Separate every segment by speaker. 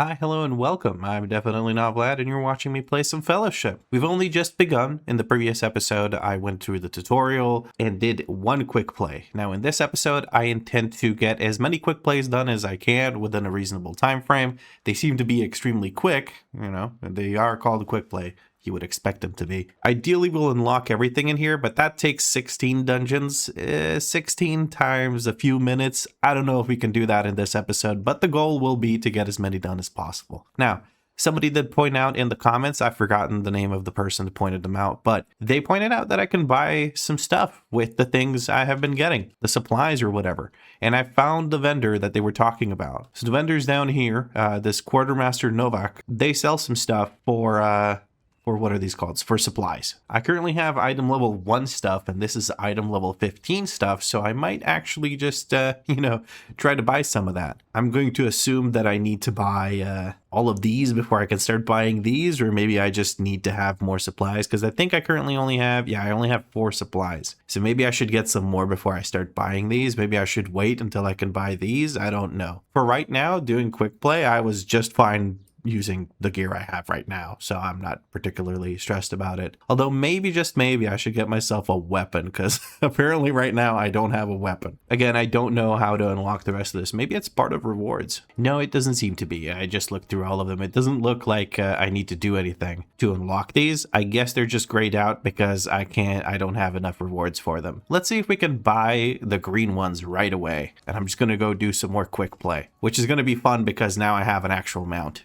Speaker 1: Hi, hello, and welcome. I'm definitely not Vlad, and you're watching me play some Fellowship. We've only just begun. In the previous episode, I went through the tutorial and did one quick play. Now, in this episode, I intend to get as many quick plays done as I can within a reasonable time frame. They seem to be extremely quick, they are called a quick play. You would expect them to be. Ideally, we'll unlock everything in here, but that takes 16 dungeons, 16 times a few minutes. I don't know if we can do that in this episode, but the goal will be to get as many done as possible. Now, somebody did point out in the comments, I've forgotten the name of the person who pointed them out, but they pointed out that I can buy some stuff with the things I have been getting, the supplies or whatever. And I found the vendor that they were talking about. So the vendor's down here, this Quartermaster Novak, they sell some stuff for what are these called? For supplies. I currently have item level 1 stuff, and this is item level 15 stuff, so I might actually just, try to buy some of that. I'm going to assume that I need to buy all of these before I can start buying these, or maybe I just need to have more supplies, because I think I currently only have, I only have 4 supplies. So maybe I should get some more before I start buying these. Maybe I should wait until I can buy these. I don't know. For right now, doing quick play, I was just fine using the gear I have right now, so I'm not particularly stressed about it. Although maybe, just maybe, I should get myself a weapon, because apparently right now I don't have a weapon. Again, I don't know how to unlock the rest of this. Maybe it's part of rewards. No, it doesn't seem to be. I just looked through all of them. It doesn't look like I need to do anything to unlock these. I guess they're just grayed out because I don't have enough rewards for them. Let's see if we can buy the green ones right away. And I'm just going to go do some more quick play, which is going to be fun because now I have an actual mount.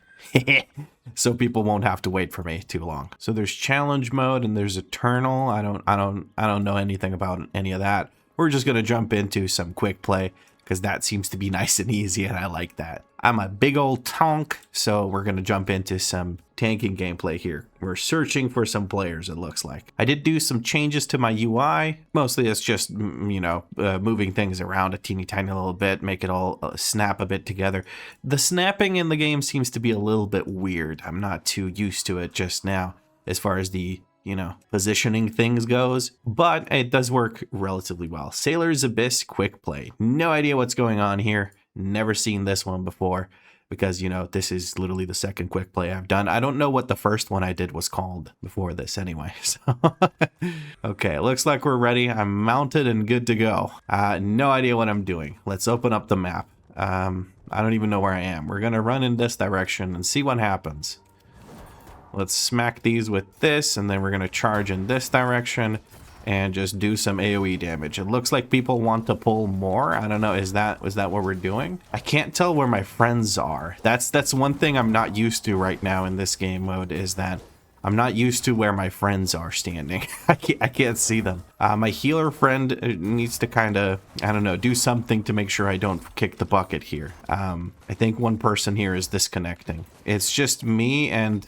Speaker 1: So people won't have to wait for me too long. So there's challenge mode and there's eternal. I don't know anything about any of that. We're just gonna jump into some quick play because that seems to be nice and easy, and I like that. I'm a big old tonk, so we're gonna jump into some tanking gameplay here. We're searching for some players, it looks like. I did do some changes to my UI. Mostly it's just, moving things around a teeny tiny little bit, make it all snap a bit together. The snapping in the game seems to be a little bit weird. I'm not too used to it just now as far as the positioning things goes, but it does work relatively well. Sailor's Abyss quick play. No idea what's going on here. Never seen this one before because, this is literally the second quick play I've done. I don't know what the first one I did was called before this anyway. So, okay, looks like we're ready. I'm mounted and good to go. No idea what I'm doing. Let's open up the map. I don't even know where I am. We're going to run in this direction and see what happens. Let's smack these with this, and then we're going to charge in this direction and just do some AoE damage. It looks like people want to pull more. I don't know, is that what we're doing? I can't tell where my friends are. That's one thing I'm not used to right now in this game mode, is that I'm not used to where my friends are standing. I can't see them. My healer friend needs to kind of, do something to make sure I don't kick the bucket here. I think one person here is disconnecting. It's just me and...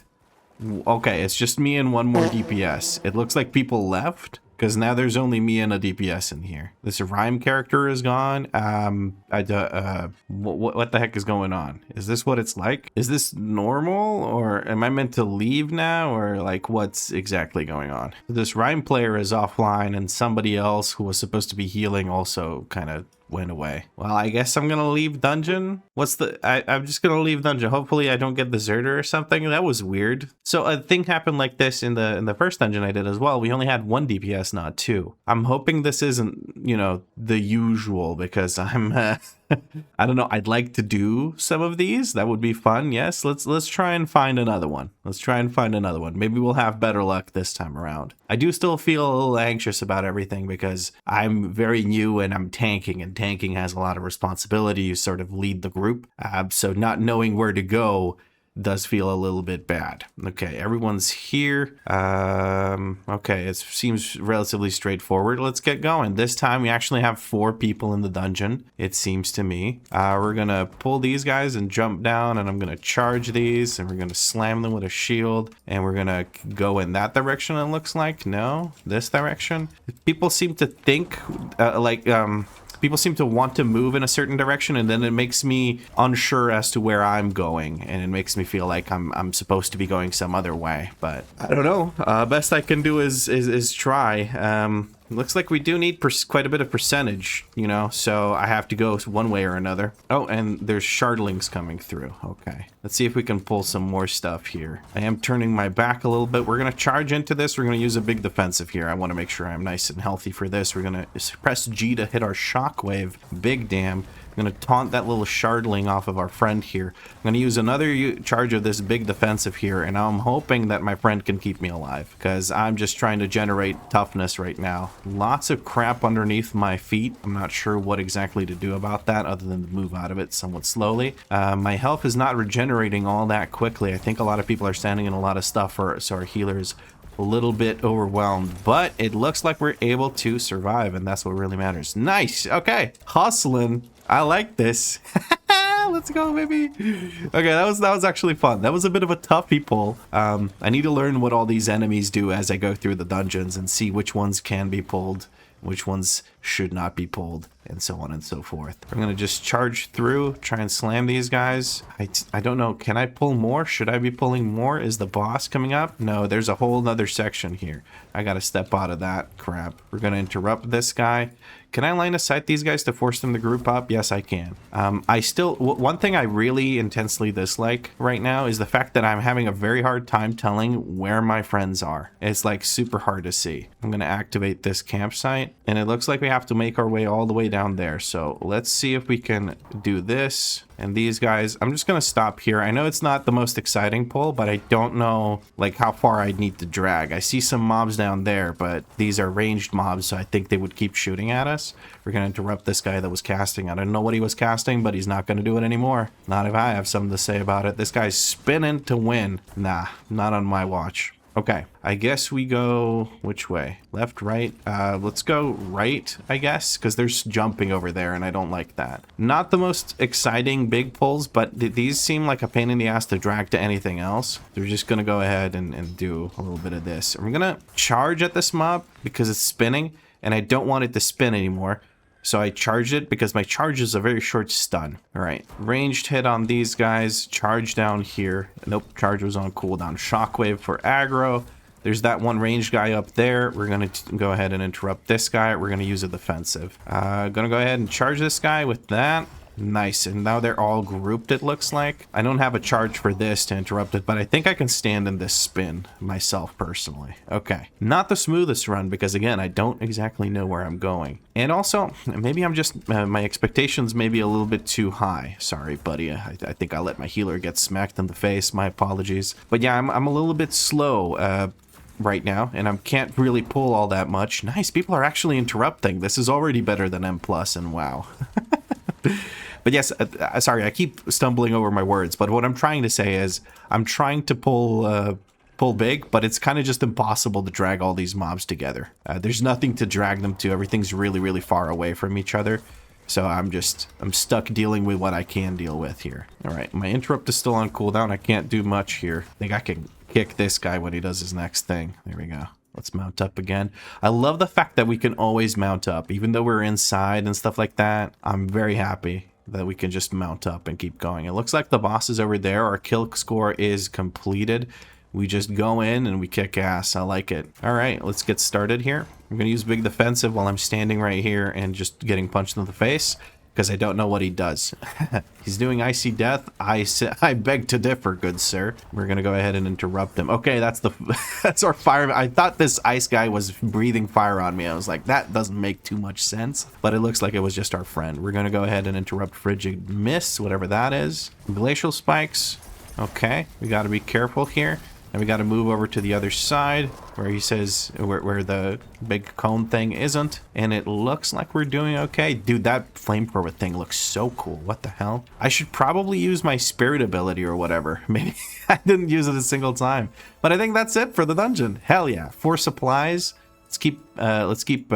Speaker 1: Okay, it's just me and one more DPS. It looks like people left, because now there's only me and a DPS in here. This rhyme character is gone. What the heck is going on? Is this what it's like? Is this normal, or am I meant to leave now, or like what's exactly going on? This rhyme player is offline, and somebody else who was supposed to be healing also kind of went away. Well, I guess I'm gonna leave dungeon. I'm just gonna leave dungeon. Hopefully I don't get deserter or something. That was weird. So a thing happened like this in the first dungeon I did as well. We only had 1 DPS, not 2. I'm hoping this isn't, the usual, because I'm I don't know, I'd like to do some of these. That would be fun. Yes, let's try and find another one. Maybe we'll have better luck this time around. I do still feel a little anxious about everything because I'm very new and I'm tanking, and tanking has a lot of responsibility. You sort of lead the group. So not knowing where to go does feel a little bit bad. Okay, everyone's here. Okay, it seems relatively straightforward. Let's get going. This time we actually have 4 people in the dungeon, it seems to me. We're gonna pull these guys and jump down, and I'm gonna charge these, and we're gonna slam them with a shield, and we're gonna go in that direction, it looks like. No, this direction. People seem to think people seem to want to move in a certain direction, and then it makes me unsure as to where I'm going, and it makes me feel like I'm supposed to be going some other way. But I don't know. Best I can do is try. Looks like we do need quite a bit of percentage, you know, so I have to go one way or another. Oh, and there's shardlings coming through. Okay. Let's see if we can pull some more stuff here. I am turning my back a little bit. We're going to charge into this. We're going to use a big defensive here. I want to make sure I'm nice and healthy for this. We're going to press G to hit our shockwave. Big damn. I'm going to taunt that little shardling off of our friend here. I'm going to use another charge of this big defensive here, and I'm hoping that my friend can keep me alive, because I'm just trying to generate toughness right now. Lots of crap underneath my feet. I'm not sure what exactly to do about that other than to move out of it somewhat slowly. My health is not regenerating all that quickly. I think a lot of people are standing in a lot of stuff, so our healer's a little bit overwhelmed, but it looks like we're able to survive, and that's what really matters. Nice. Okay, hustling. I like this. Let's go, baby. Okay, that was actually fun. That was a bit of a toughie pull. I need to learn what all these enemies do as I go through the dungeons and see which ones can be pulled, which ones should not be pulled, and so on and so forth. I'm gonna just charge through, try and slam these guys. I don't know, can I pull more? Should I be pulling more? Is the boss coming up? No, there's a whole nother section here. I gotta step out of that crap. We're gonna interrupt this guy. Can I line of sight these guys to force them to group up? Yes, I can. One thing I really intensely dislike right now is the fact that I'm having a very hard time telling where my friends are. It's like super hard to see. I'm gonna activate this campsite, and it looks like we have to make our way all the way down there. So let's see if we can do this. And these guys, I'm just gonna stop here. I know it's not the most exciting pull, but I don't know like how far I'd need to drag. I see some mobs down there, but these are ranged mobs, so I think they would keep shooting at us. We're gonna interrupt this guy that was casting. I don't know what he was casting, but he's not gonna do it anymore. Not if I have something to say about it. This guy's spinning to win. Nah, not on my watch. Okay, I guess we go which way? Left, right? Let's go right, I guess, because there's jumping over there, and I don't like that. Not the most exciting big pulls, but these seem like a pain in the ass to drag to anything else. They're just going to go ahead and do a little bit of this. I'm going to charge at this mob because it's spinning, and I don't want it to spin anymore. So I charged it because my charge is a very short stun. All right, ranged hit on these guys. Charge down here. Nope, charge was on cooldown. Shockwave for aggro. There's that one ranged guy up there. We're going to go ahead and interrupt this guy. We're going to use a defensive. Going to go ahead and charge this guy with that. Nice, and now they're all grouped, it looks like. I don't have a charge for this to interrupt it, but I think I can stand in this spin myself personally. Okay, not the smoothest run because, again, I don't exactly know where I'm going. And also, maybe I'm just, my expectations may be a little bit too high. Sorry, buddy. I think I let my healer get smacked in the face. My apologies. But yeah, I'm a little bit slow right now, and I can't really pull all that much. Nice, people are actually interrupting. This is already better than M+, and wow. But yes, sorry, I keep stumbling over my words, but what I'm trying to say is I'm trying to pull big, but it's kind of just impossible to drag all these mobs together. There's nothing to drag them to. Everything's really, really far away from each other. So I'm stuck dealing with what I can deal with here. All right, my interrupt is still on cooldown. I can't do much here. I think I can kick this guy when he does his next thing. There we go. Let's mount up again. I love the fact that we can always mount up, even though we're inside and stuff like that. I'm very happy that we can just mount up and keep going. It looks like the boss is over there. Our kill score is completed. We just go in and we kick ass. I like it. All right, let's get started here. I'm gonna use big defensive while I'm standing right here and just getting punched in the face because I don't know what he does. He's doing icy death. I beg to differ, good sir. We're gonna go ahead and interrupt him. Okay, that's our fire. I thought this ice guy was breathing fire on me. I was like, that doesn't make too much sense, but it looks like it was just our friend. We're gonna go ahead and interrupt frigid mist, whatever that is. Glacial spikes. Okay, we gotta be careful here. And we got to move over to the other side where he says where the big cone thing isn't. And it looks like we're doing okay. Dude, that flamethrower thing looks so cool. What the hell? I should probably use my spirit ability or whatever. Maybe I didn't use it a single time. But I think that's it for the dungeon. Hell yeah. 4 supplies. Let's keep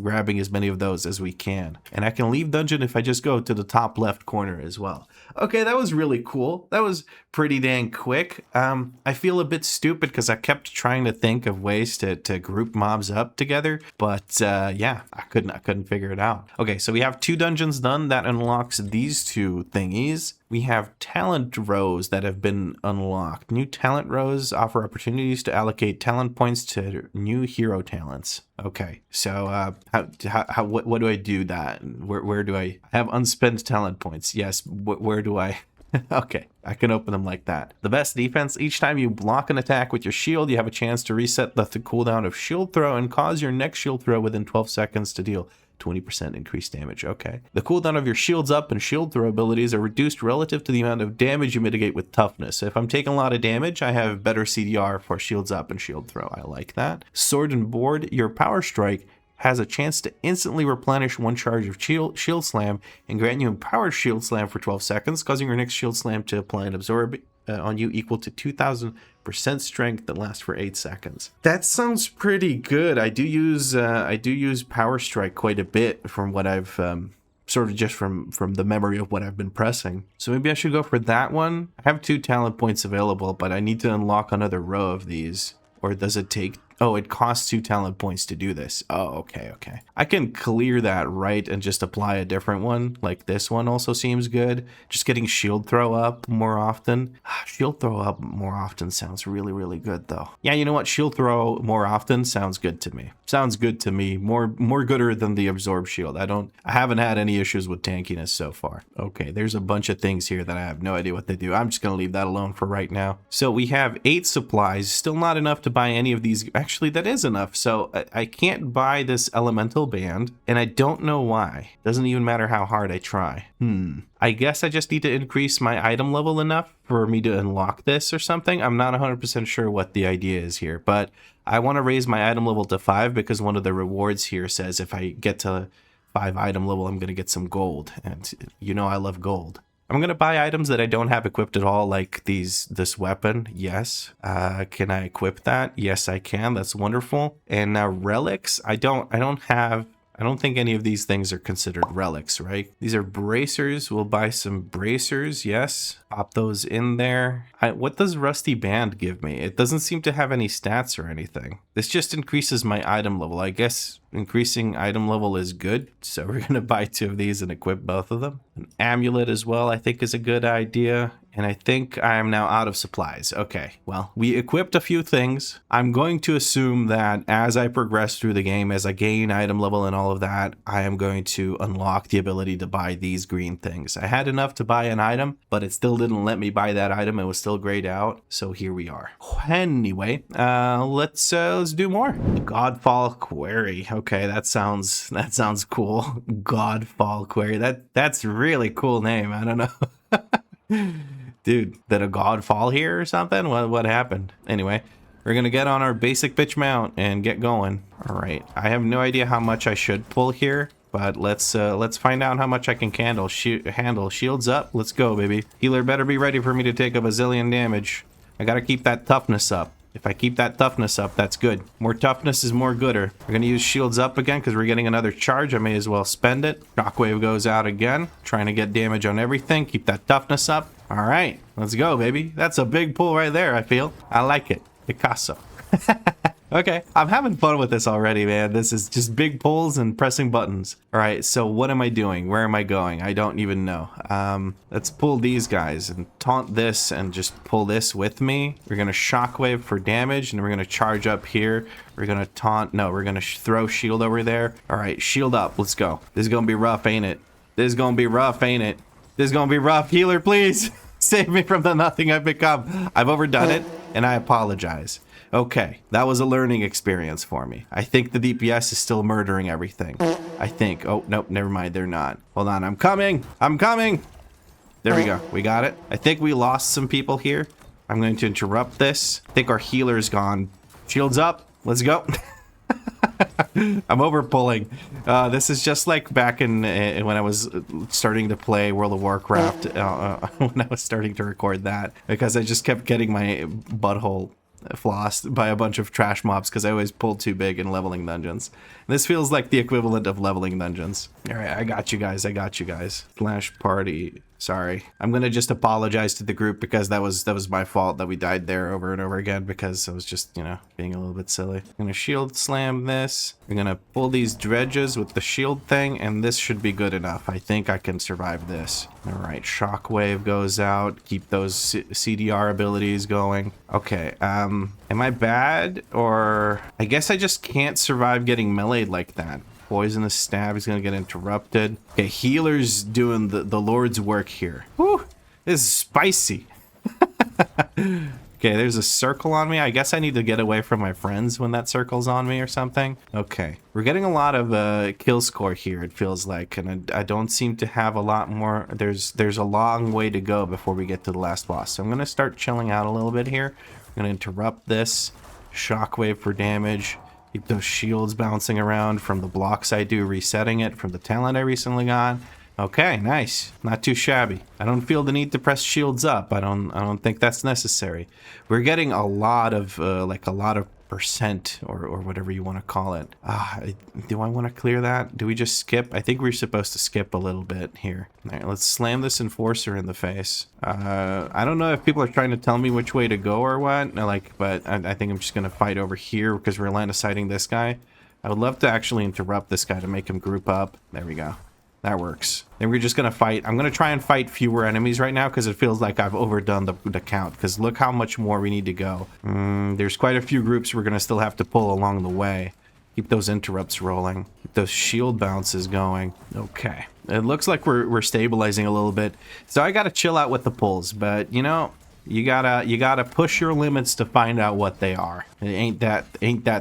Speaker 1: grabbing as many of those as we can. And I can leave dungeon if I just go to the top left corner as well. Okay, that was really cool. That was pretty dang quick. I feel a bit stupid because I kept trying to think of ways to group mobs up together, but yeah, I couldn't figure it out. Okay, so we have 2 dungeons done. That unlocks these 2 thingies. We have talent rows that have been unlocked. New talent rows offer opportunities to allocate talent points to new hero talents. Okay, so what do I do that? Where do I have unspent talent points? Yes, where do I? Okay, I can open them like that. The best defense, each time you block an attack with your shield, you have a chance to reset the cooldown of shield throw and cause your next shield throw within 12 seconds to deal 20% increased damage. Okay. The cooldown of your shields up and shield throw abilities are reduced relative to the amount of damage you mitigate with toughness. If I'm taking a lot of damage, I have better CDR for shields up and shield throw. I like that. Sword and board, your power strike has a chance to instantly replenish one charge of shield slam and grant you empowered shield slam for 12 seconds, causing your next shield slam to apply and absorb on you equal to 2000% strength that lasts for 8 seconds. That sounds pretty good. I do use power strike quite a bit from what I've sort of just from the memory of what I've been pressing. So maybe I should go for that one. I have 2 talent points available, but I need to unlock another row of these. Or does it take... Oh, it costs 2 talent points to do this. Oh, okay. I can clear that right and just apply a different one. Like this one also seems good. Just getting shield throw up more often. Shield throw up more often sounds really, really good though. Yeah, you know what? Shield throw more often sounds good to me. Sounds good to me. More gooder than the absorb shield. I haven't had any issues with tankiness so far. Okay, there's a bunch of things here that I have no idea what they do. I'm just gonna leave that alone for right now. So we have 8 supplies. Still not enough to buy any of these. Actually, that is enough. So I can't buy this elemental band, and I don't know why. Doesn't even matter how hard I try. I guess I just need to increase my item level enough for me to unlock this or something. I'm not 100% sure what the idea is here, but I want to raise my item level to 5 because one of the rewards here says if I get to 5 item level, I'm going to get some gold. And you know I love gold. I'm going to buy items that I don't have equipped at all, like this weapon. Yes. Can I equip that? Yes, I can. That's wonderful. And now relics. I don't think any of these things are considered relics, right? These are bracers. We'll buy some bracers. Yes. Pop those in there. What does Rusty Band give me? It doesn't seem to have any stats or anything. This just increases my item level. I guess increasing item level is good. So we're going to buy 2 of these and equip both of them. An amulet as well, I think is a good idea. And I think I am now out of supplies. Okay, well, we equipped a few things. I'm going to assume that as I progress through the game, as I gain item level and all of that, I am going to unlock the ability to buy these green things. I had enough to buy an item, but it still didn't let me buy that item. It was still grayed out. So here we are. Anyway, let's do more. Godfall Quarry. Okay, that sounds cool. Godfall Quarry. That's a really cool name. I don't know. Dude, did a god fall here or something? What happened? Anyway, we're gonna get on our basic bitch mount and get going. All right, I have no idea how much I should pull here, but let's find out how much I can handle. Shields up. Let's go, baby. Healer better be ready for me to take a bazillion damage. I gotta keep that toughness up. If I keep that toughness up, that's good. More toughness is more gooder. We're gonna use shields up again because we're getting another charge. I may as well spend it. Shockwave goes out again. Trying to get damage on everything. Keep that toughness up. All right, let's go, baby. That's a big pull right there, I feel. I like it. Picasso. Okay, I'm having fun with this already, man. This is just big pulls and pressing buttons. All right, so what am I doing? Where am I going? I don't even know. Let's pull these guys and taunt this and just pull this with me. We're gonna shockwave for damage, and we're gonna charge up here. We're gonna taunt. No, we're gonna throw shield over there. All right, shield up. Let's go. This is gonna be rough, ain't it? This is gonna be rough, ain't it? This is gonna be rough. Healer, please save me from the nothing I've become. I've overdone it, and I apologize. Okay, that was a learning experience for me. I think the DPS is still murdering everything. I think. Oh, nope, never mind. They're not. Hold on. I'm coming. I'm coming. There we go. We got it. I think we lost some people here. I'm going to interrupt this. I think our healer's gone. Shields up. Let's go. I'm over pulling. This is just like back in when I was starting to play World of Warcraft, when I was starting to record that, because I just kept getting my butthole flossed by a bunch of trash mobs because I always pulled too big in leveling dungeons. This feels like the equivalent of leveling dungeons. All right, I got you guys. Slash party Sorry. I'm gonna just apologize to the group because that was my fault that we died there over and over again because I was just, you know, being a little bit silly. I'm gonna shield slam this. We're gonna pull these dredges with the shield thing, and this should be good enough. I think I can survive this. All right, shockwave goes out. Keep those CDR abilities going. Okay, am I bad? Or I guess I just can't survive getting meleeed like that. Poisonous stab is gonna get interrupted. Okay, healer's doing the Lord's work here. Whew, this is spicy. Okay, there's a circle on me. I guess I need to get away from my friends when that circle's on me or something. Okay, we're getting a lot of kill score here, it feels like, and I don't seem to have a lot more. There's a long way to go before we get to the last boss. So I'm gonna start chilling out a little bit here. I'm gonna interrupt this. Shockwave for damage. Keep those shields bouncing around from the blocks I do, resetting it from the talent I recently got. Okay, nice. Not too shabby. I don't feel the need to press shields up. I don't think that's necessary. We're getting a lot of like a lot of percent or whatever you want to call it. Do I want to clear that? Do we just skip? I think we're supposed to skip a little bit here. All right, let's slam this enforcer in the face. I don't know if people are trying to tell me which way to go or what. But I think I'm just gonna fight over here because we're line of sighting this guy. I would love to actually interrupt this guy to make him group up. There we go. That works. Then we're just gonna fight. I'm gonna try and fight fewer enemies right now because it feels like I've overdone the count. Because look how much more we need to go. There's quite a few groups we're gonna still have to pull along the way. Keep those interrupts rolling. Keep those shield bounces going. Okay. It looks like we're stabilizing a little bit. So I gotta chill out with the pulls, but you know, you gotta push your limits to find out what they are. Ain't that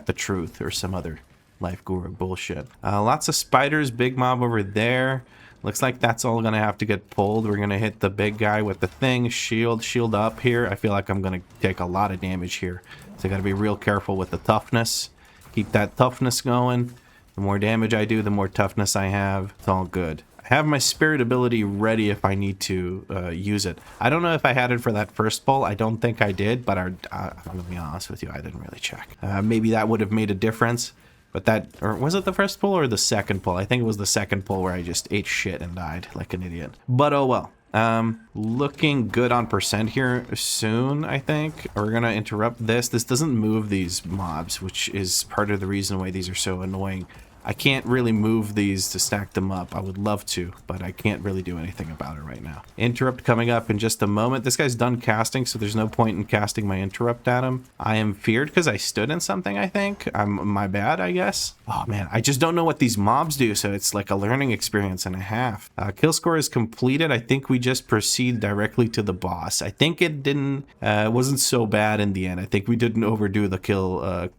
Speaker 1: the truth or some other life guru bullshit. Lots of spiders, big mob over there. Looks like that's all gonna have to get pulled. We're gonna hit the big guy with the thing. Shield up here. I feel like I'm gonna take a lot of damage here. So I gotta be real careful with the toughness. Keep that toughness going. The more damage I do, the more toughness I have. It's all good. I have my spirit ability ready if I need to use it. I don't know if I had it for that first pull. I don't think I did, but I'm gonna be honest with you, I didn't really check. Maybe that would have made a difference. But that, or was it the first pull or the second pull? I think it was the second pull where I just ate shit and died like an idiot. But oh well. Looking good on percent here soon, I think. We're gonna interrupt this. This doesn't move these mobs, which is part of the reason why these are so annoying. I can't really move these to stack them up. I would love to, but I can't really do anything about it right now. Interrupt coming up in just a moment. This guy's done casting, so there's no point in casting my interrupt at him. I am feared because I stood in something, I think. My bad, I guess. Oh man, I just don't know what these mobs do, so it's like a learning experience and a half. Kill score is completed. I think we just proceed directly to the boss. I think it wasn't so bad in the end. I think we didn't overdo the kill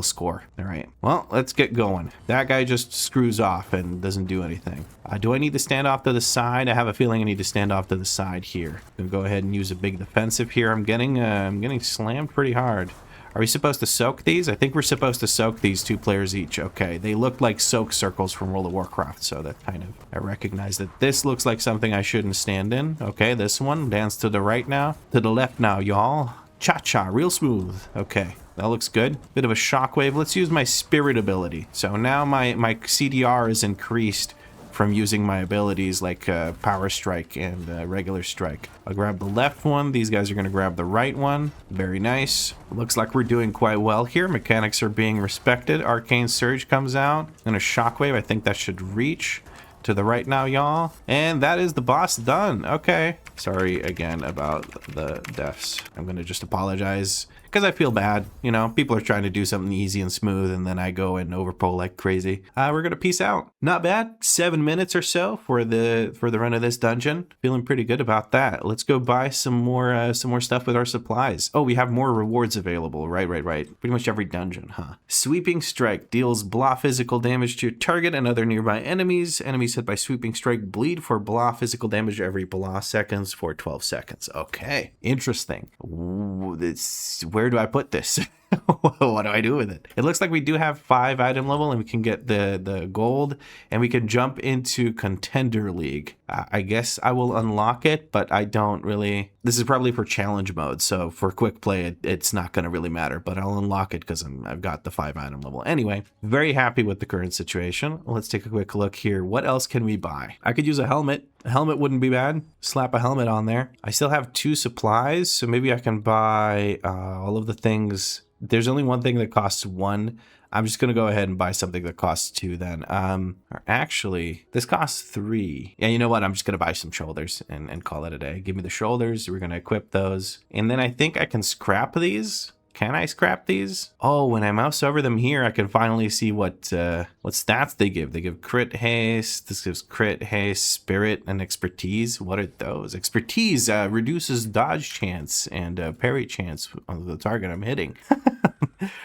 Speaker 1: score. All right, well, let's get going. That guy just screws off and doesn't do anything. Do I need to stand off to the side? I have a feeling I need to stand off to the side here. I'm gonna go ahead and use a big defensive here. I'm getting slammed pretty hard. Are we supposed to soak these? I think we're supposed to soak these, 2 players each. Okay, they look like soak circles from World of Warcraft, so that kind of, I recognize that this looks like something I shouldn't stand in. Okay, this one, dance to the right now. To the left now, y'all. Cha-cha, real smooth. Okay, that looks good. Bit of a shockwave. Let's use my spirit ability. So now my CDR is increased from using my abilities like power strike and regular strike. I'll grab the left one. These guys are going to grab the right one. Very nice. Looks like we're doing quite well here. Mechanics are being respected. Arcane Surge comes out. And a shockwave. I think that should reach. To the right now, y'all. And that is the boss done. Okay. Sorry again about the deaths. I'm gonna just apologize because I feel bad. You know, people are trying to do something easy and smooth, and then I go and overpull like crazy. We're gonna peace out. Not bad. 7 minutes or so for the run of this dungeon. Feeling pretty good about that. Let's go buy some more stuff with our supplies. Oh, we have more rewards available. Right. Pretty much every dungeon, huh? Sweeping Strike deals blah physical damage to your target and other nearby enemies. Enemies hit by Sweeping Strike bleed for blah physical damage every blah seconds for 12 seconds. Okay, interesting. Where do I put this? What do I do with it? It looks like we do have 5 item level and we can get the gold and we can jump into Contender League. I guess I will unlock it, but I don't really. This is probably for challenge mode, so for quick play, it's not going to really matter, but I'll unlock it because I've got the 5 item level. Anyway, very happy with the current situation. Let's take a quick look here. What else can we buy? I could use a helmet. A helmet wouldn't be bad. Slap a helmet on there. I still have 2 supplies, so maybe I can buy all of the things. There's only one thing that costs 1. I'm just going to go ahead and buy something that costs 2 then. Or actually, this costs 3. Yeah, you know what? I'm just going to buy some shoulders and call it a day. Give me the shoulders. We're going to equip those. And then I think I can scrap these. Can I scrap these? Oh, when I mouse over them here, I can finally see what stats they give. They give crit haste. This gives crit haste, spirit, and expertise. What are those? Expertise reduces dodge chance and parry chance on the target I'm hitting.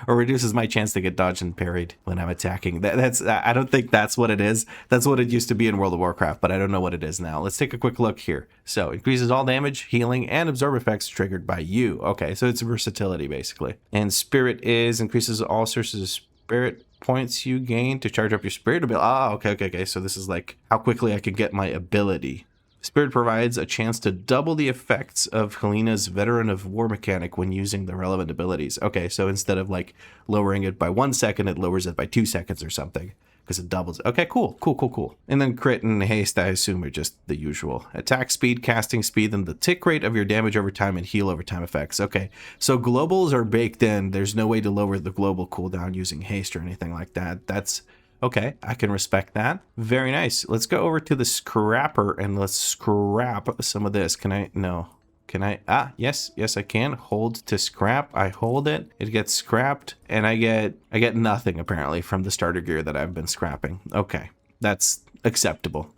Speaker 1: Or reduces my chance to get dodged and parried when I'm attacking. I don't think that's what it is. That's what it used to be in World of Warcraft, but I don't know what it is now. Let's take a quick look here. So increases all damage, healing, and absorb effects triggered by you. Okay, so it's versatility basically. And spirit is increases all sources of spirit points you gain to charge up your spirit ability. Ah, okay. So this is like how quickly I can get my ability. Spirit provides a chance to double the effects of Helena's Veteran of War mechanic when using the relevant abilities. Okay, so instead of like lowering it by 1 second, it lowers it by 2 seconds or something because it doubles. Okay, cool. And then crit and haste, I assume, are just the usual. Attack speed, casting speed, and the tick rate of your damage over time and heal over time effects. Okay, so globals are baked in. There's no way to lower the global cooldown using haste or anything like that. That's okay, I can respect that. Very nice. Let's go over to the scrapper and let's scrap some of this. Can I? No. Can I? Ah, yes, I can. Hold to scrap. I hold it. It gets scrapped, and I get nothing apparently from the starter gear that I've been scrapping. Okay, that's acceptable.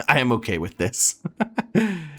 Speaker 1: I am okay with this.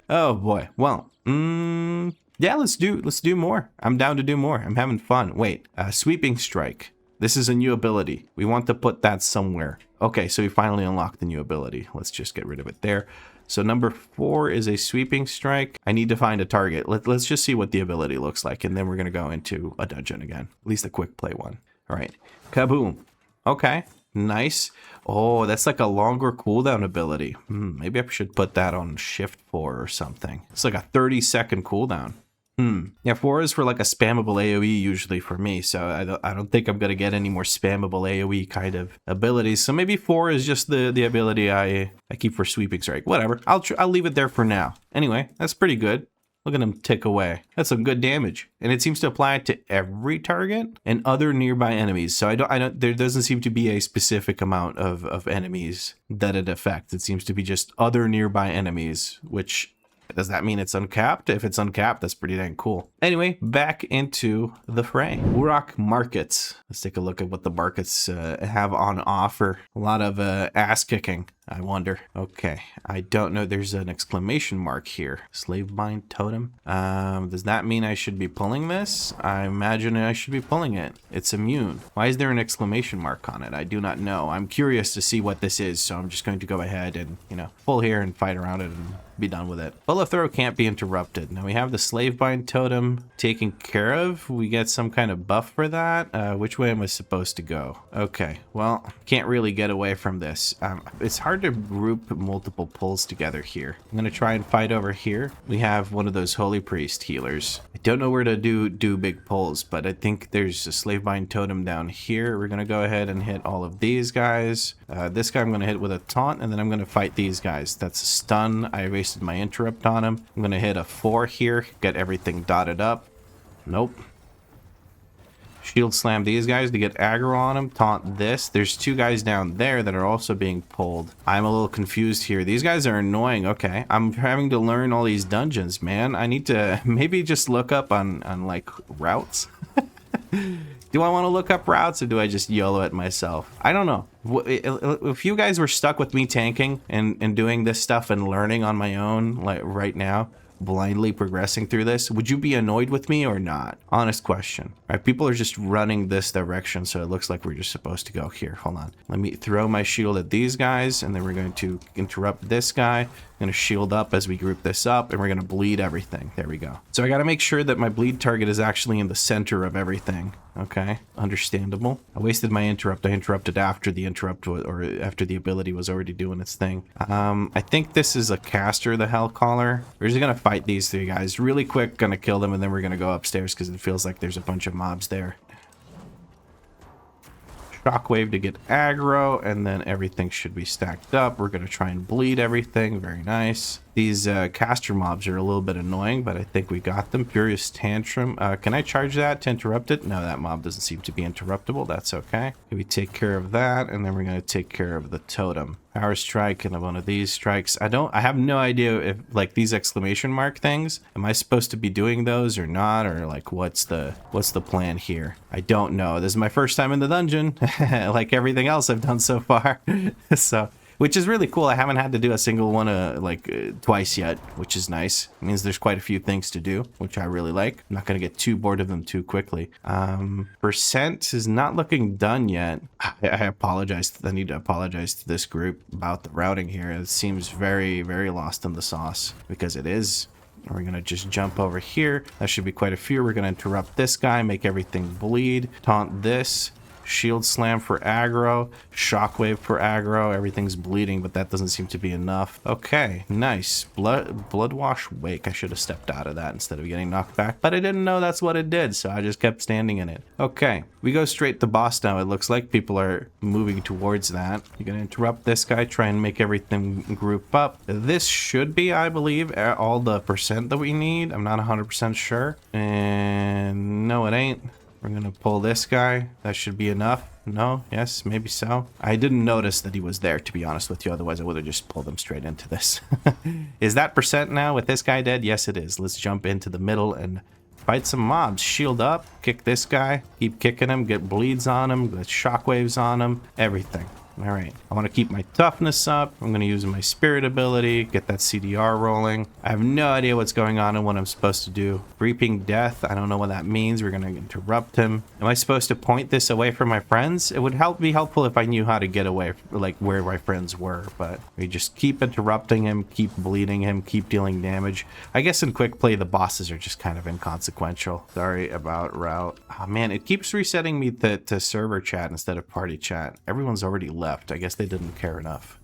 Speaker 1: Oh boy. Well, yeah, let's do more. I'm down to do more. I'm having fun. Wait, sweeping strike. This is a new ability. We want to put that somewhere. Okay, so we finally unlocked the new ability. Let's just get rid of it there. So number 4 is a sweeping strike. I need to find a target. Let's just see what the ability looks like, and then we're going to go into a dungeon again. At least a quick play one. All right. Kaboom. Okay. Nice. Oh, that's like a longer cooldown ability. Maybe I should put that on shift 4 or something. It's like a 30-second cooldown. Yeah, 4 is for like a spammable AoE usually for me, so I don't think I'm gonna get any more spammable AoE kind of abilities. So maybe 4 is just the ability I keep for sweeping strike. Whatever, I'll leave it there for now. Anyway, that's pretty good. Look at him tick away. That's some good damage, and it seems to apply to every target and other nearby enemies. So I don't. There doesn't seem to be a specific amount of enemies that it affects. It seems to be just other nearby enemies, which. Does that mean it's uncapped? If it's uncapped, that's pretty dang cool. Anyway, back into the fray. Urrak Markets. Let's take a look at what the markets have on offer. A lot of ass kicking, I wonder. Okay, I don't know. There's an exclamation mark here. Slave bind totem. Does that mean I should be pulling this? I imagine I should be pulling it. It's immune. Why is there an exclamation mark on it? I do not know. I'm curious to see what this is, so I'm just going to go ahead and, pull here and fight around it and be done with it. Bullet throw can't be interrupted. Now we have the slave bind totem taken care of. We get some kind of buff for that. Which way am I supposed to go? Okay, well, can't really get away from this. It's hard to group multiple pulls together here. I'm gonna try and fight over here. We have one of those holy priest healers. I don't know where to do big pulls, but I think there's a slave bind totem down here. We're gonna go ahead and hit all of these guys. This guy I'm gonna hit with a taunt, and then I'm gonna fight these guys. That's a stun. I wasted my interrupt on him. I'm gonna hit a 4 here, get everything dotted up. Nope. Shield slam these guys to get aggro on them. Taunt this. There's 2 guys down there that are also being pulled. I'm a little confused here. These guys are annoying. Okay, I'm having to learn all these dungeons, man. I need to maybe just look up on like routes. Do I want to look up routes, or do I just YOLO it myself? I don't know. If you guys were stuck with me tanking and doing this stuff and learning on my own, like right now, blindly progressing through this, would you be annoyed with me or not? Honest question. All right, people are just running this direction, so it looks like we're just supposed to go here. Hold on. Let me throw my shield at these guys, and then we're going to interrupt this guy. I'm going to shield up as we group this up, and we're going to bleed everything. There we go. So I got to make sure that my bleed target is actually in the center of everything. Okay, understandable. I wasted my interrupt. I interrupted after the interrupt or after the ability was already doing its thing. I think this is a caster, the Hellcaller. We're just gonna fight these three guys really quick, gonna kill them, and then we're gonna go upstairs because it feels like there's a bunch of mobs there. Shockwave to get aggro, and then everything should be stacked up. We're going to try and bleed everything. Very nice. These caster mobs are a little bit annoying, but I think we got them. Furious Tantrum. Can I charge that to interrupt it? No, that mob doesn't seem to be interruptible. That's okay. We take care of that, and then we're going to take care of the totem. Power strike and one of these strikes. I have no idea if, like, these exclamation mark things, am I supposed to be doing those or not, or like what's the plan here? I don't know. This is my first time in the dungeon, like everything else I've done so far. So, which is really cool. I haven't had to do a single one twice yet, which is nice. It means there's quite a few things to do, which I really like. I'm not going to get too bored of them too quickly. Percent is not looking done yet. I apologize. I need to apologize to this group about the routing here. It seems very, very lost in the sauce, because it is. We're going to just jump over here. That should be quite a few. We're going to interrupt this guy, make everything bleed, taunt this. Shield slam for aggro, shockwave for aggro. Everything's bleeding, but that doesn't seem to be enough. Okay, nice. Blood wash wake. I should have stepped out of that instead of getting knocked back, but I didn't know that's what it did, so I just kept standing in it. Okay, we go straight to boss now. It looks like people are moving towards that. You're gonna interrupt this guy, try and make everything group up. This should be, I believe, all the percent that we need. I'm not 100% sure, and no, it ain't. We're gonna pull this guy. That should be enough. No? Yes? Maybe so? I didn't notice that he was there, to be honest with you. Otherwise, I would have just pulled him straight into this. Is that percent now with this guy dead? Yes, it is. Let's jump into the middle and fight some mobs. Shield up. Kick this guy. Keep kicking him. Get bleeds on him. Get shockwaves on him. Everything. All right, I want to keep my toughness up. I'm going to use my spirit ability, get that CDR rolling. I have no idea what's going on and what I'm supposed to do. Reaping death, I don't know what that means. We're going to interrupt him. Am I supposed to point this away from my friends? It would be helpful if I knew how to get away, like where my friends were, but we just keep interrupting him, keep bleeding him, keep dealing damage. I guess in quick play, the bosses are just kind of inconsequential. Sorry about route. Oh man, it keeps resetting me to server chat instead of party chat. Everyone's already left. I guess they didn't care enough.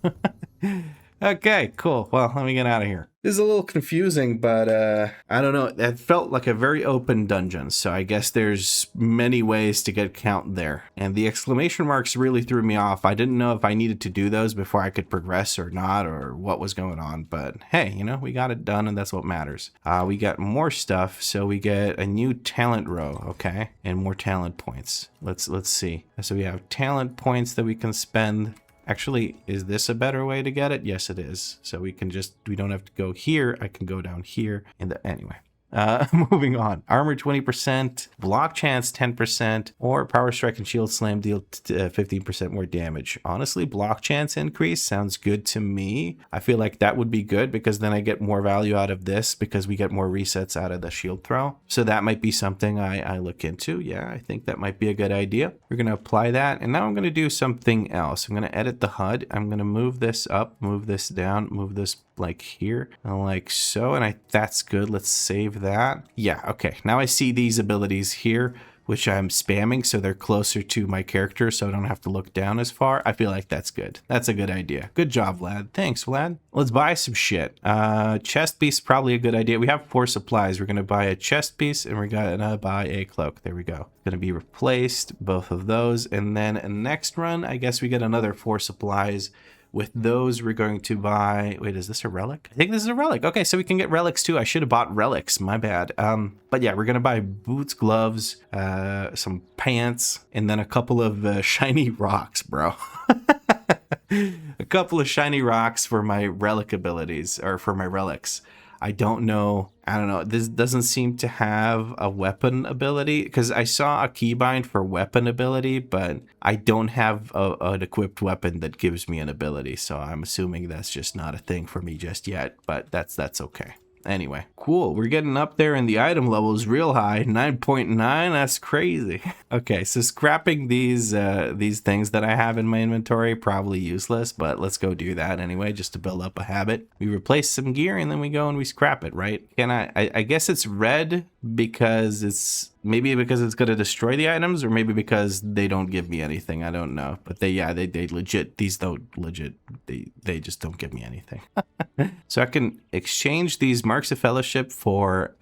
Speaker 1: Okay, cool. Well, let me get out of here. This is a little confusing, but I don't know. It felt like a very open dungeon, so I guess there's many ways to get count there. And the exclamation marks really threw me off. I didn't know if I needed to do those before I could progress or not, or what was going on. But hey, you know, we got it done, and that's what matters. We got more stuff, so we get a new talent row, okay, and more talent points. Let's see. So we have talent points that we can spend. Actually, is this a better way to get it? Yes, it is. So we don't have to go here. I can go down here. Anyway, moving on. Armor 20%, block chance 10%, or power strike and shield slam deal 15% more damage. Honestly, block chance increase sounds good to me. I feel like that would be good because then I get more value out of this because we get more resets out of the shield throw. So that might be something I look into. Yeah, I think that might be a good idea. We're going to apply that. And now I'm going to do something else. I'm going to edit the HUD. I'm going to move this up, move this down, move this like here, like so, and that's good. Let's save that. Yeah, okay. Now I see these abilities here, which I'm spamming, so they're closer to my character, so I don't have to look down as far. I feel like that's good. That's a good idea. Good job, Vlad. Thanks, Vlad. Let's buy some shit. Chest piece, probably a good idea. We have 4 supplies. We're gonna buy a chest piece, and we're gonna buy a cloak. There we go. Gonna be replaced, both of those, and then next run, I guess we get another 4 supplies. With those, we're going to buy... Wait, is this a relic? I think this is a relic. Okay, so we can get relics too. I should have bought relics. My bad. But yeah, we're going to buy boots, gloves, some pants, and then a couple of shiny rocks, bro. A couple of shiny rocks for my relic abilities, or for my relics. I don't know. This doesn't seem to have a weapon ability because I saw a keybind for weapon ability, but I don't have an equipped weapon that gives me an ability. So I'm assuming that's just not a thing for me just yet, but that's okay. Anyway, cool. We're getting up there and the item level is real high. 9.9. That's crazy. Okay, so scrapping these things that I have in my inventory, probably useless, but let's go do that anyway, just to build up a habit. We replace some gear and then we go and we scrap it, right? And I guess it's red because it's maybe because it's going to destroy the items, or maybe because they don't give me anything. I don't know. But they legit, these don't legit, they just don't give me anything. So I can exchange these marks of fellowship for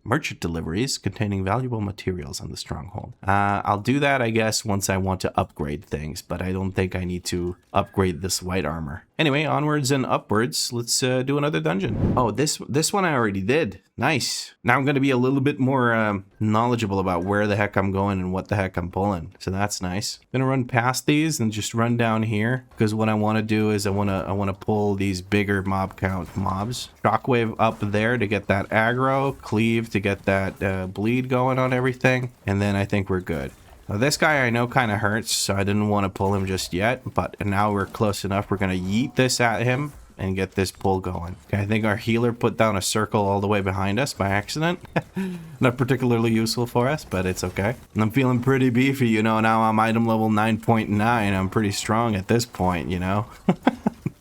Speaker 1: merchant deliveries containing valuable materials on the stronghold. I'll do that, I guess, once I want to upgrade things, but I don't think I need to upgrade this white armor. Anyway, onwards and upwards. Let's do another dungeon. Oh, this one I already did. Nice. Now I'm going to be a little bit more knowledgeable about where the heck I'm going and what the heck I'm pulling. So that's nice. I'm going to run past these and just run down here, because what I want to do is I want to pull these bigger mob count mobs. Shockwave up there to get that aggro, cleave to get that bleed going on everything, and then I think we're good. Now this guy I know kind of hurts, so I didn't want to pull him just yet, but now we're close enough. We're going to yeet this at him and get this pull going. Okay, I think our healer put down a circle all the way behind us by accident. Not particularly useful for us, but it's okay. And I'm feeling pretty beefy, you know. Now I'm item level 9.9. I'm pretty strong at this point, you know.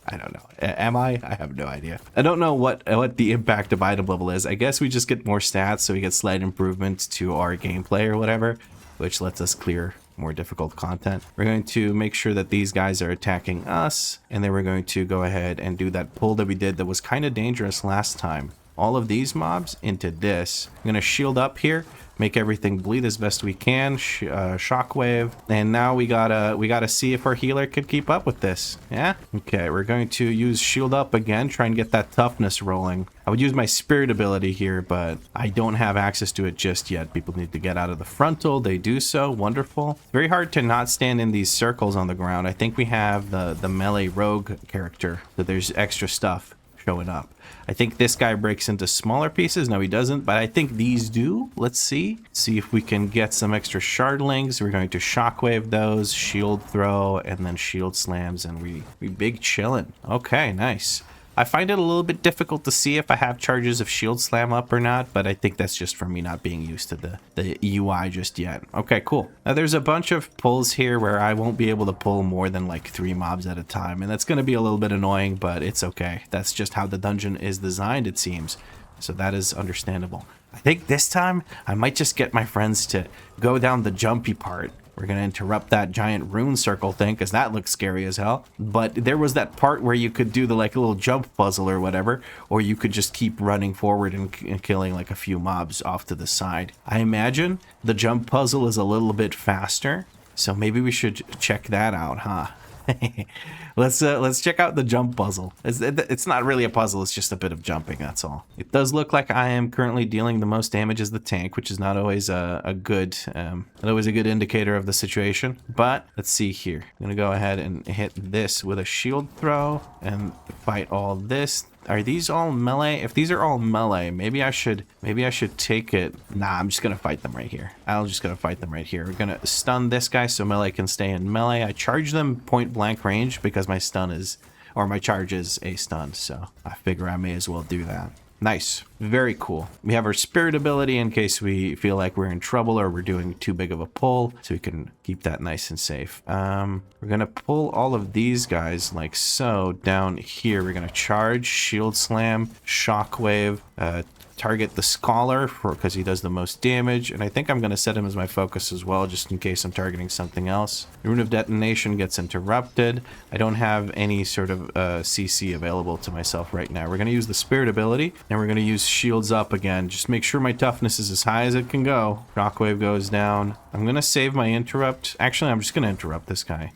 Speaker 1: I don't know. Am I? I have no idea. I don't know what the impact of item level is. I guess we just get more stats, so we get slight improvements to our gameplay or whatever, which lets us clear more difficult content. We're going to make sure that these guys are attacking us, and then we're going to go ahead and do that pull that we did that was kind of dangerous last time. All of these mobs into this. I'm going to shield up here, make everything bleed as best we can, shockwave, and now we gotta see if our healer could keep up with this. Yeah, okay, we're going to use shield up again, try and get that toughness rolling. I would use my spirit ability here, but I don't have access to it just yet. People need to get out of the frontal. They do so. Wonderful. Very hard to not stand in these circles on the ground. I think we have the melee rogue character, so there's extra stuff showing up. I think this guy breaks into smaller pieces. No, he doesn't, but I think these do. Let's see if we can get some extra shardlings. We're going to shockwave those, shield throw, and then shield slams, and we big chillin'. Okay, nice. I find it a little bit difficult to see if I have charges of shield slam up or not, but I think that's just from me not being used to the UI just yet. Okay, cool. Now there's a bunch of pulls here where I won't be able to pull more than like 3 mobs at a time, and that's going to be a little bit annoying, but it's okay. That's just how the dungeon is designed, it seems. So that is understandable. I think this time I might just get my friends to go down the jumpy part. We're going to interrupt that giant rune circle thing, because that looks scary as hell. But there was that part where you could do the like little jump puzzle or whatever, or you could just keep running forward and killing like a few mobs off to the side. I imagine the jump puzzle is a little bit faster, so maybe we should check that out, huh? Let's check out the jump puzzle. It's not really a puzzle, it's just a bit of jumping, that's all. It does look like I am currently dealing the most damage as the tank, which is not always a good indicator of the situation. But let's see here. I'm gonna go ahead and hit this with a shield throw and fight all this. Are these all melee? If these are all melee, maybe I should take it. Nah, I'm just gonna fight them right here. I'm just gonna fight them right here. We're gonna stun this guy so melee can stay in melee. I charge them point blank range because my stun is, or my charge is a stun, so I figure I may as well do that. Nice. Very cool. We have our spirit ability in case we feel like we're in trouble or we're doing too big of a pull, so we can keep that nice and safe. We're gonna pull all of these guys like so down here. We're gonna charge, shield slam, shockwave, target the scholar because he does the most damage, and I think I'm going to set him as my focus as well, just in case I'm targeting something else. Rune of Detonation gets interrupted. I don't have any sort of CC available to myself right now. We're going to use the spirit ability, and we're going to use shields up again. Just make sure my toughness is as high as it can go. Shockwave goes down. I'm going to save my interrupt. Actually, I'm just going to interrupt this guy.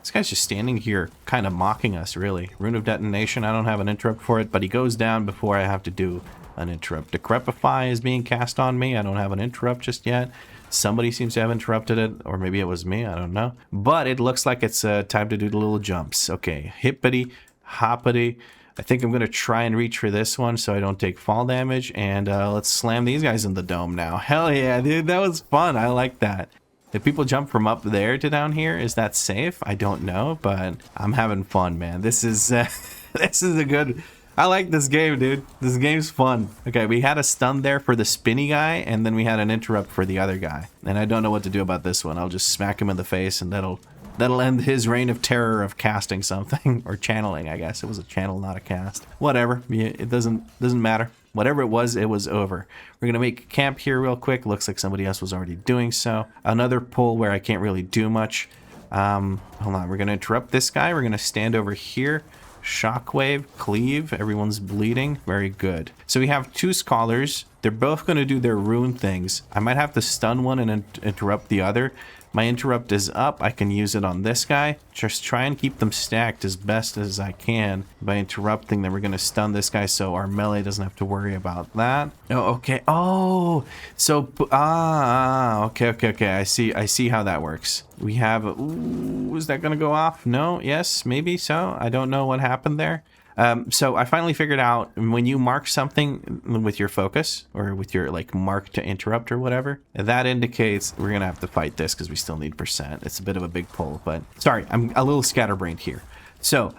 Speaker 1: This guy's just standing here kind of mocking us, really. Rune of Detonation, I don't have an interrupt for it, but he goes down before I have to do an interrupt. Decrepify is being cast on me. I don't have an interrupt just yet. Somebody seems to have interrupted it, or maybe it was me, I don't know. But it looks like it's time to do the little jumps. Okay, hippity, hoppity. I think I'm going to try and reach for this one so I don't take fall damage, and let's slam these guys in the dome now. Hell yeah, dude, that was fun. I like that. If people jump from up there to down here, is that safe? I don't know, but I'm having fun, man. This is this is a good... I like this game, dude. This game's fun. Okay, we had a stun there for the spinny guy, and then we had an interrupt for the other guy. And I don't know what to do about this one. I'll just smack him in the face, and that'll end his reign of terror of casting something. Or channeling, I guess. It was a channel, not a cast. Whatever. It doesn't matter. Whatever it was over. We're going to make camp here real quick. Looks like somebody else was already doing so. Another pull where I can't really do much. Hold on. We're going to interrupt this guy. We're going to stand over here. Shockwave, cleave. Everyone's bleeding. Very good. So we have 2 scholars. They're both going to do their rune things. I might have to stun one and interrupt the other. My interrupt is up. I can use it on this guy. Just try and keep them stacked as best as I can by interrupting them. We're going to stun this guy so our melee doesn't have to worry about that. Oh, okay. Oh, so, okay. I see how that works. We have, ooh, is that going to go off? No, yes, maybe so. I don't know what happened there. So I finally figured out when you mark something with your focus or with your like mark to interrupt or whatever, that indicates we're going to have to fight this because we still need percent. It's a bit of a big pull, but sorry, I'm a little scatterbrained here. So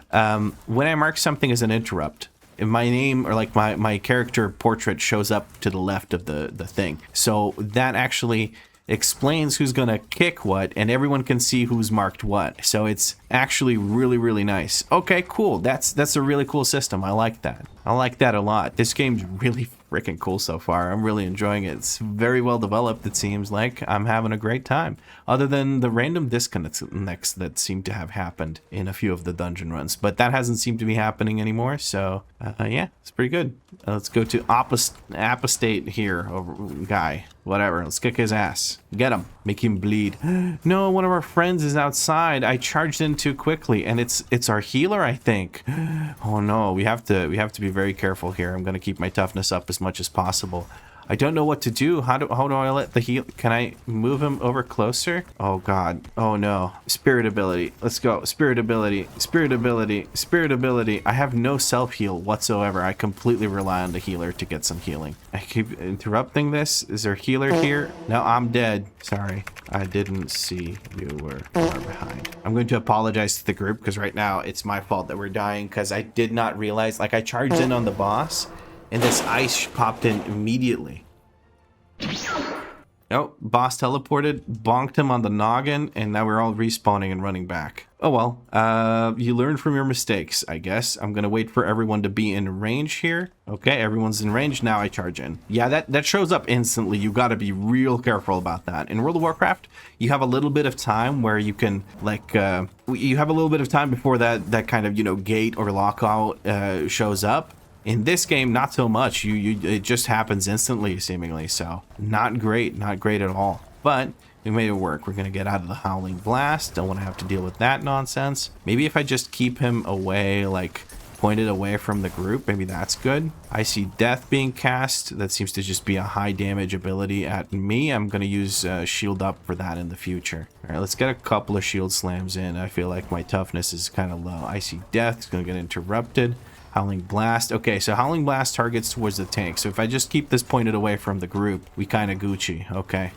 Speaker 1: when I mark something as an interrupt, my name or like my character portrait shows up to the left of the thing. So that actually explains who's gonna kick what, and everyone can see who's marked what. So it's actually really, really nice. Okay, cool. That's a really cool system. I like that. I like that a lot. This game's really freaking cool so far. I'm really enjoying it. It's very well developed, it seems like. I'm having a great time. Other than the random disconnects that seem to have happened in a few of the dungeon runs. But that hasn't seemed to be happening anymore, so yeah, it's pretty good. Let's go to apostate here, guy. Whatever, let's kick his ass. Get him. Make him bleed. No, one of our friends is outside. I charged in too quickly, and it's our healer, I think. Oh no, we have to be very careful here. I'm gonna keep my toughness up as much as possible. I don't know what to do. How do I let the heal? Can I move him over closer? Oh god. Oh no. Spirit ability. Let's go. Spirit ability. Spirit ability. Spirit ability. I have no self heal whatsoever. I completely rely on the healer to get some healing. I keep interrupting this. Is there a healer here? No, I'm dead. Sorry. I didn't see you were far behind. I'm going to apologize to the group because right now it's my fault that we're dying because I did not realize, like I charged in on the boss and this ice popped in immediately. Oh, boss teleported, bonked him on the noggin, and now we're all respawning and running back. Oh well, you learn from your mistakes, I guess. I'm gonna wait for everyone to be in range here. Okay, everyone's in range, now I charge in. Yeah, that shows up instantly. You gotta be real careful about that. In World of Warcraft, you have a little bit of time where you can, like, you have a little bit of time before that kind of, you know, gate or lockout shows up. In this game, not so much. It just happens instantly, seemingly. So, not great at all. But we made it work. We're gonna get out of the Howling Blast. Don't want to have to deal with that nonsense. Maybe if I just keep him away, like pointed away from the group, maybe that's good. I see Death being cast. That seems to just be a high damage ability at me. I'm gonna use Shield Up for that in the future. All right, let's get a couple of shield slams in. I feel like my toughness is kind of low. I see Death. It's gonna get interrupted. Howling Blast. Okay, so Howling Blast targets towards the tank. So if I just keep this pointed away from the group, we kind of Gucci. Okay.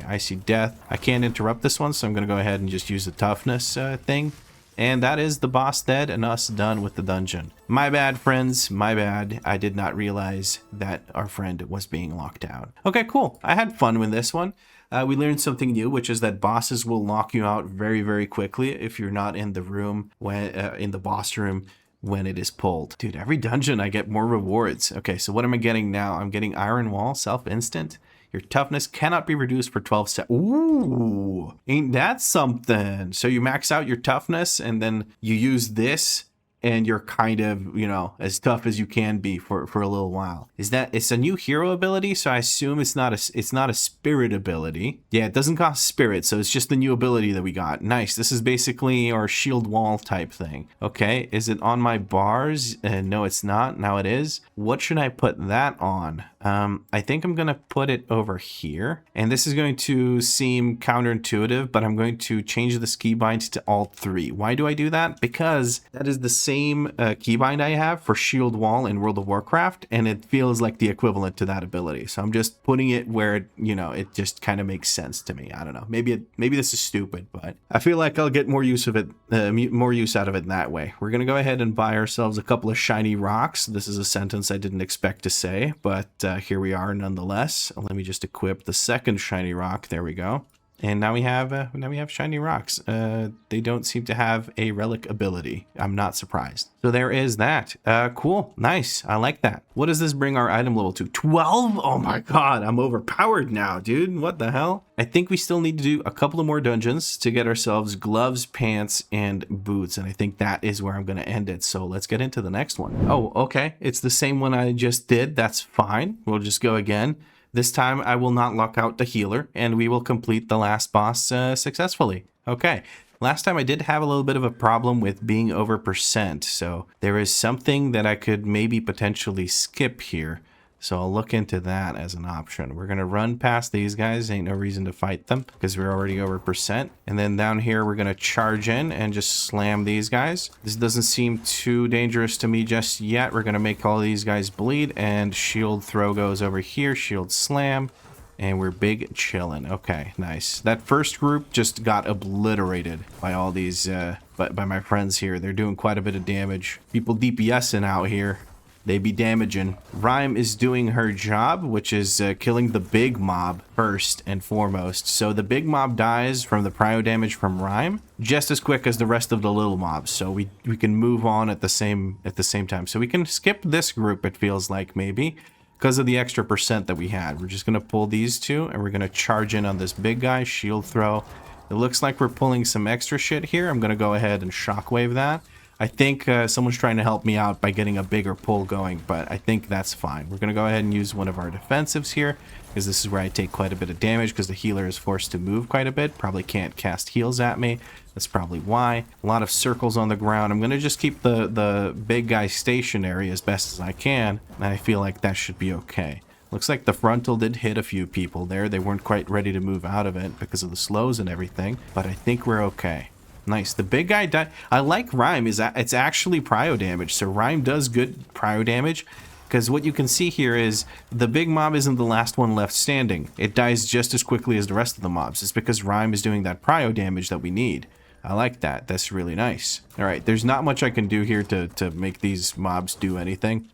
Speaker 1: I see Death. I can't interrupt this one, so I'm going to go ahead and just use the toughness thing. And that is the boss dead and us done with the dungeon. My bad, friends. My bad. I did not realize that our friend was being locked out. Okay, cool. I had fun with this one. We learned something new, which is that bosses will lock you out very, very quickly if you're not in the room, when in the boss room, when it is pulled. Dude, every dungeon I get more rewards. Okay, so what am I getting now? I'm getting Iron Wall, self-instant. Your toughness cannot be reduced for 12 seconds. Ooh, ain't that something? So you max out your toughness and then you use this and you're kind of, you know, as tough as you can be for a little while. It's a new hero ability, so I assume it's not a spirit ability. Yeah, it doesn't cost spirit, so it's just the new ability that we got. Nice. This is basically our shield wall type thing. Okay, is it on my bars? No, it's not. Now it is. What should I put that on? I think I'm gonna put it over here, and this is going to seem counterintuitive, but I'm going to change the ski bind to Alt 3. Why do I do that? Because that is the same same keybind I have for Shield Wall in World of Warcraft, and it feels like the equivalent to that ability. So I'm just putting it where it, you know, it just kind of makes sense to me. I don't know. Maybe this is stupid, but I feel like I'll get more use of it, more use out of it that way. We're gonna go ahead and buy ourselves a couple of shiny rocks. This is a sentence I didn't expect to say, but here we are nonetheless. Let me just equip the second shiny rock. There we go. And now we have shiny rocks. They don't seem to have a relic ability. I'm not surprised. So there is that. Cool, nice. I like that. What does this bring our item level to? 12? Oh my god, I'm overpowered now, dude. What the hell? I think we still need to do a couple of more dungeons to get ourselves gloves, pants, and boots. And I think that is where I'm going to end it. So let's get into the next one. Oh, okay. It's the same one I just did. That's fine. We'll just go again. This time I will not lock out the healer, and we will complete the last boss successfully. Okay, last time I did have a little bit of a problem with being over percent, so there is something that I could maybe potentially skip here. So I'll look into that as an option. We're going to run past these guys. Ain't no reason to fight them because we're already over percent. And then down here, we're going to charge in and just slam these guys. This doesn't seem too dangerous to me just yet. We're going to make all these guys bleed, and shield throw goes over here. Shield slam. And we're big chillin'. Okay, nice. That first group just got obliterated by all these, by my friends here. They're doing quite a bit of damage. People DPSing out here. They be damaging. Rhyme is doing her job, which is killing the big mob first and foremost. So the big mob dies from the prio damage from Rhyme just as quick as the rest of the little mobs. So we can move on at the same time. So we can skip this group, it feels like, maybe, because of the extra percent that we had. We're just going to pull these two, and we're going to charge in on this big guy, shield throw. It looks like we're pulling some extra shit here. I'm going to go ahead and shockwave that. I think someone's trying to help me out by getting a bigger pull going, but I think that's fine. We're going to go ahead and use one of our defensives here, because this is where I take quite a bit of damage, because the healer is forced to move quite a bit. Probably can't cast heals at me. That's probably why. A lot of circles on the ground. I'm going to just keep the big guy stationary as best as I can, and I feel like that should be okay. Looks like the frontal did hit a few people there. They weren't quite ready to move out of it because of the slows and everything, but I think we're okay. Nice. The big guy died. I like Rhyme. It's actually prio damage. So Rhyme does good prio damage, because what you can see here is the big mob isn't the last one left standing. It dies just as quickly as the rest of the mobs. It's because Rhyme is doing that prio damage that we need. I like that. That's really nice. All right, there's not much I can do here to make these mobs do anything.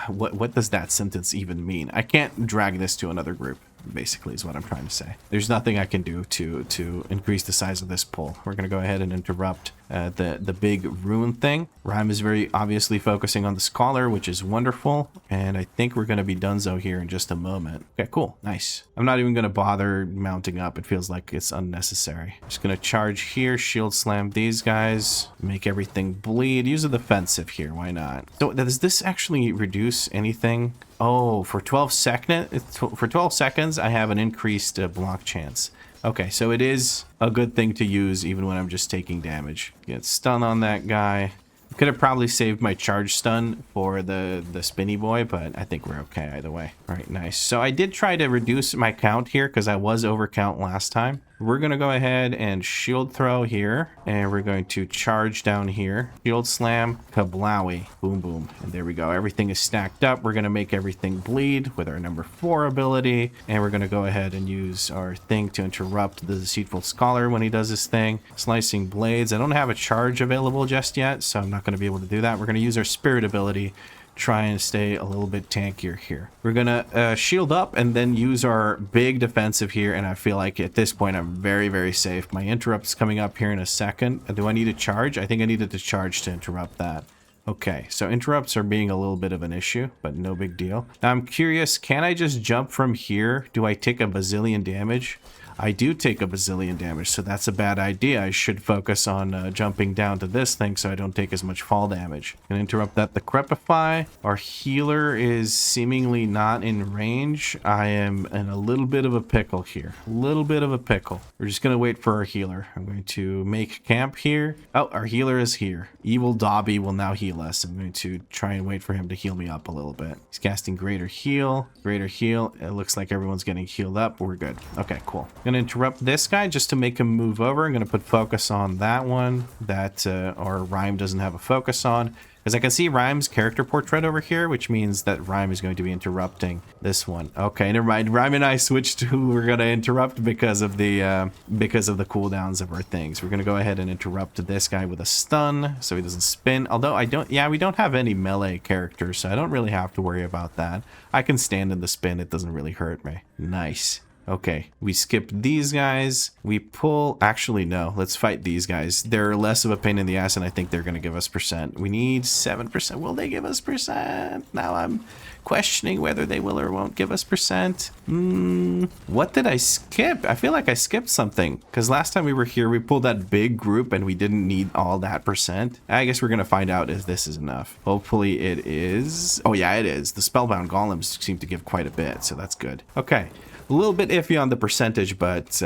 Speaker 1: What does that sentence even mean? I can't drag this to another group, basically, is what I'm trying to say. There's nothing I can do to increase the size of this pull. We're going to go ahead and interrupt the big rune thing. Rhyme is very obviously focusing on the scholar, which is wonderful. And I think we're going to be donezo here in just a moment. Okay, cool. Nice. I'm not even going to bother mounting up. It feels like it's unnecessary. Just going to charge here, shield slam these guys, make everything bleed. Use a defensive here. Why not? So does this actually reduce anything? Oh, for 12 seconds, I have an increased block chance. Okay, so it is a good thing to use even when I'm just taking damage. Get stun on that guy. Could have probably saved my charge stun for the spinny boy, but I think we're okay either way. All right, nice. So I did try to reduce my count here because I was over count last time. We're going to go ahead and shield throw here, and we're going to charge down here. Shield slam, kablowie, boom, boom. And there we go. Everything is stacked up. We're going to make everything bleed with our number 4 ability, and we're going to go ahead and use our thing to interrupt the deceitful scholar when he does his thing. Slicing blades. I don't have a charge available just yet, so I'm not going to be able to do that. We're going to use our spirit ability, try and stay a little bit tankier here. We're gonna shield up and then use our big defensive here, and I feel like at this point I'm very, very safe. My interrupt's coming up here in a second. Do I need to charge? I think I needed to charge to interrupt that. Okay, so interrupts are being a little bit of an issue, but no big deal. Now I'm curious, can I just jump from here? Do I take a bazillion damage? I do take a bazillion damage, so that's a bad idea. I should focus on jumping down to this thing so I don't take as much fall damage. Can interrupt that. The Crepify. Our healer is seemingly not in range. I am in a little bit of a pickle here. A little bit of a pickle. We're just going to wait for our healer. I'm going to make camp here. Oh, our healer is here. Evil Dobby will now heal us. I'm going to try and wait for him to heal me up a little bit. He's casting Greater Heal. Greater Heal. It looks like everyone's getting healed up. We're good. Okay, cool. I'm going to interrupt this guy just to make him move over. I'm going to put focus on that one that our Rhyme doesn't have a focus on. Because I can see Rhyme's character portrait over here, which means that Rhyme is going to be interrupting this one. Okay, never mind. Rhyme and I switched to who we're going to interrupt because of the cooldowns of our things. We're going to go ahead and interrupt this guy with a stun so he doesn't spin. Although we don't have any melee characters, so I don't really have to worry about that. I can stand in the spin. It doesn't really hurt me. Nice. Okay, we skip these guys. We pull... Actually, no. Let's fight these guys. They're less of a pain in the ass, and I think they're going to give us percent. We need 7%. Will they give us percent? Now I'm questioning whether they will or won't give us percent. What did I skip? I feel like I skipped something. Because last time we were here, we pulled that big group, and we didn't need all that percent. I guess we're going to find out if this is enough. Hopefully it is. Oh, yeah, it is. The Spellbound Golems seem to give quite a bit, so that's good. Okay. A little bit iffy on the percentage, but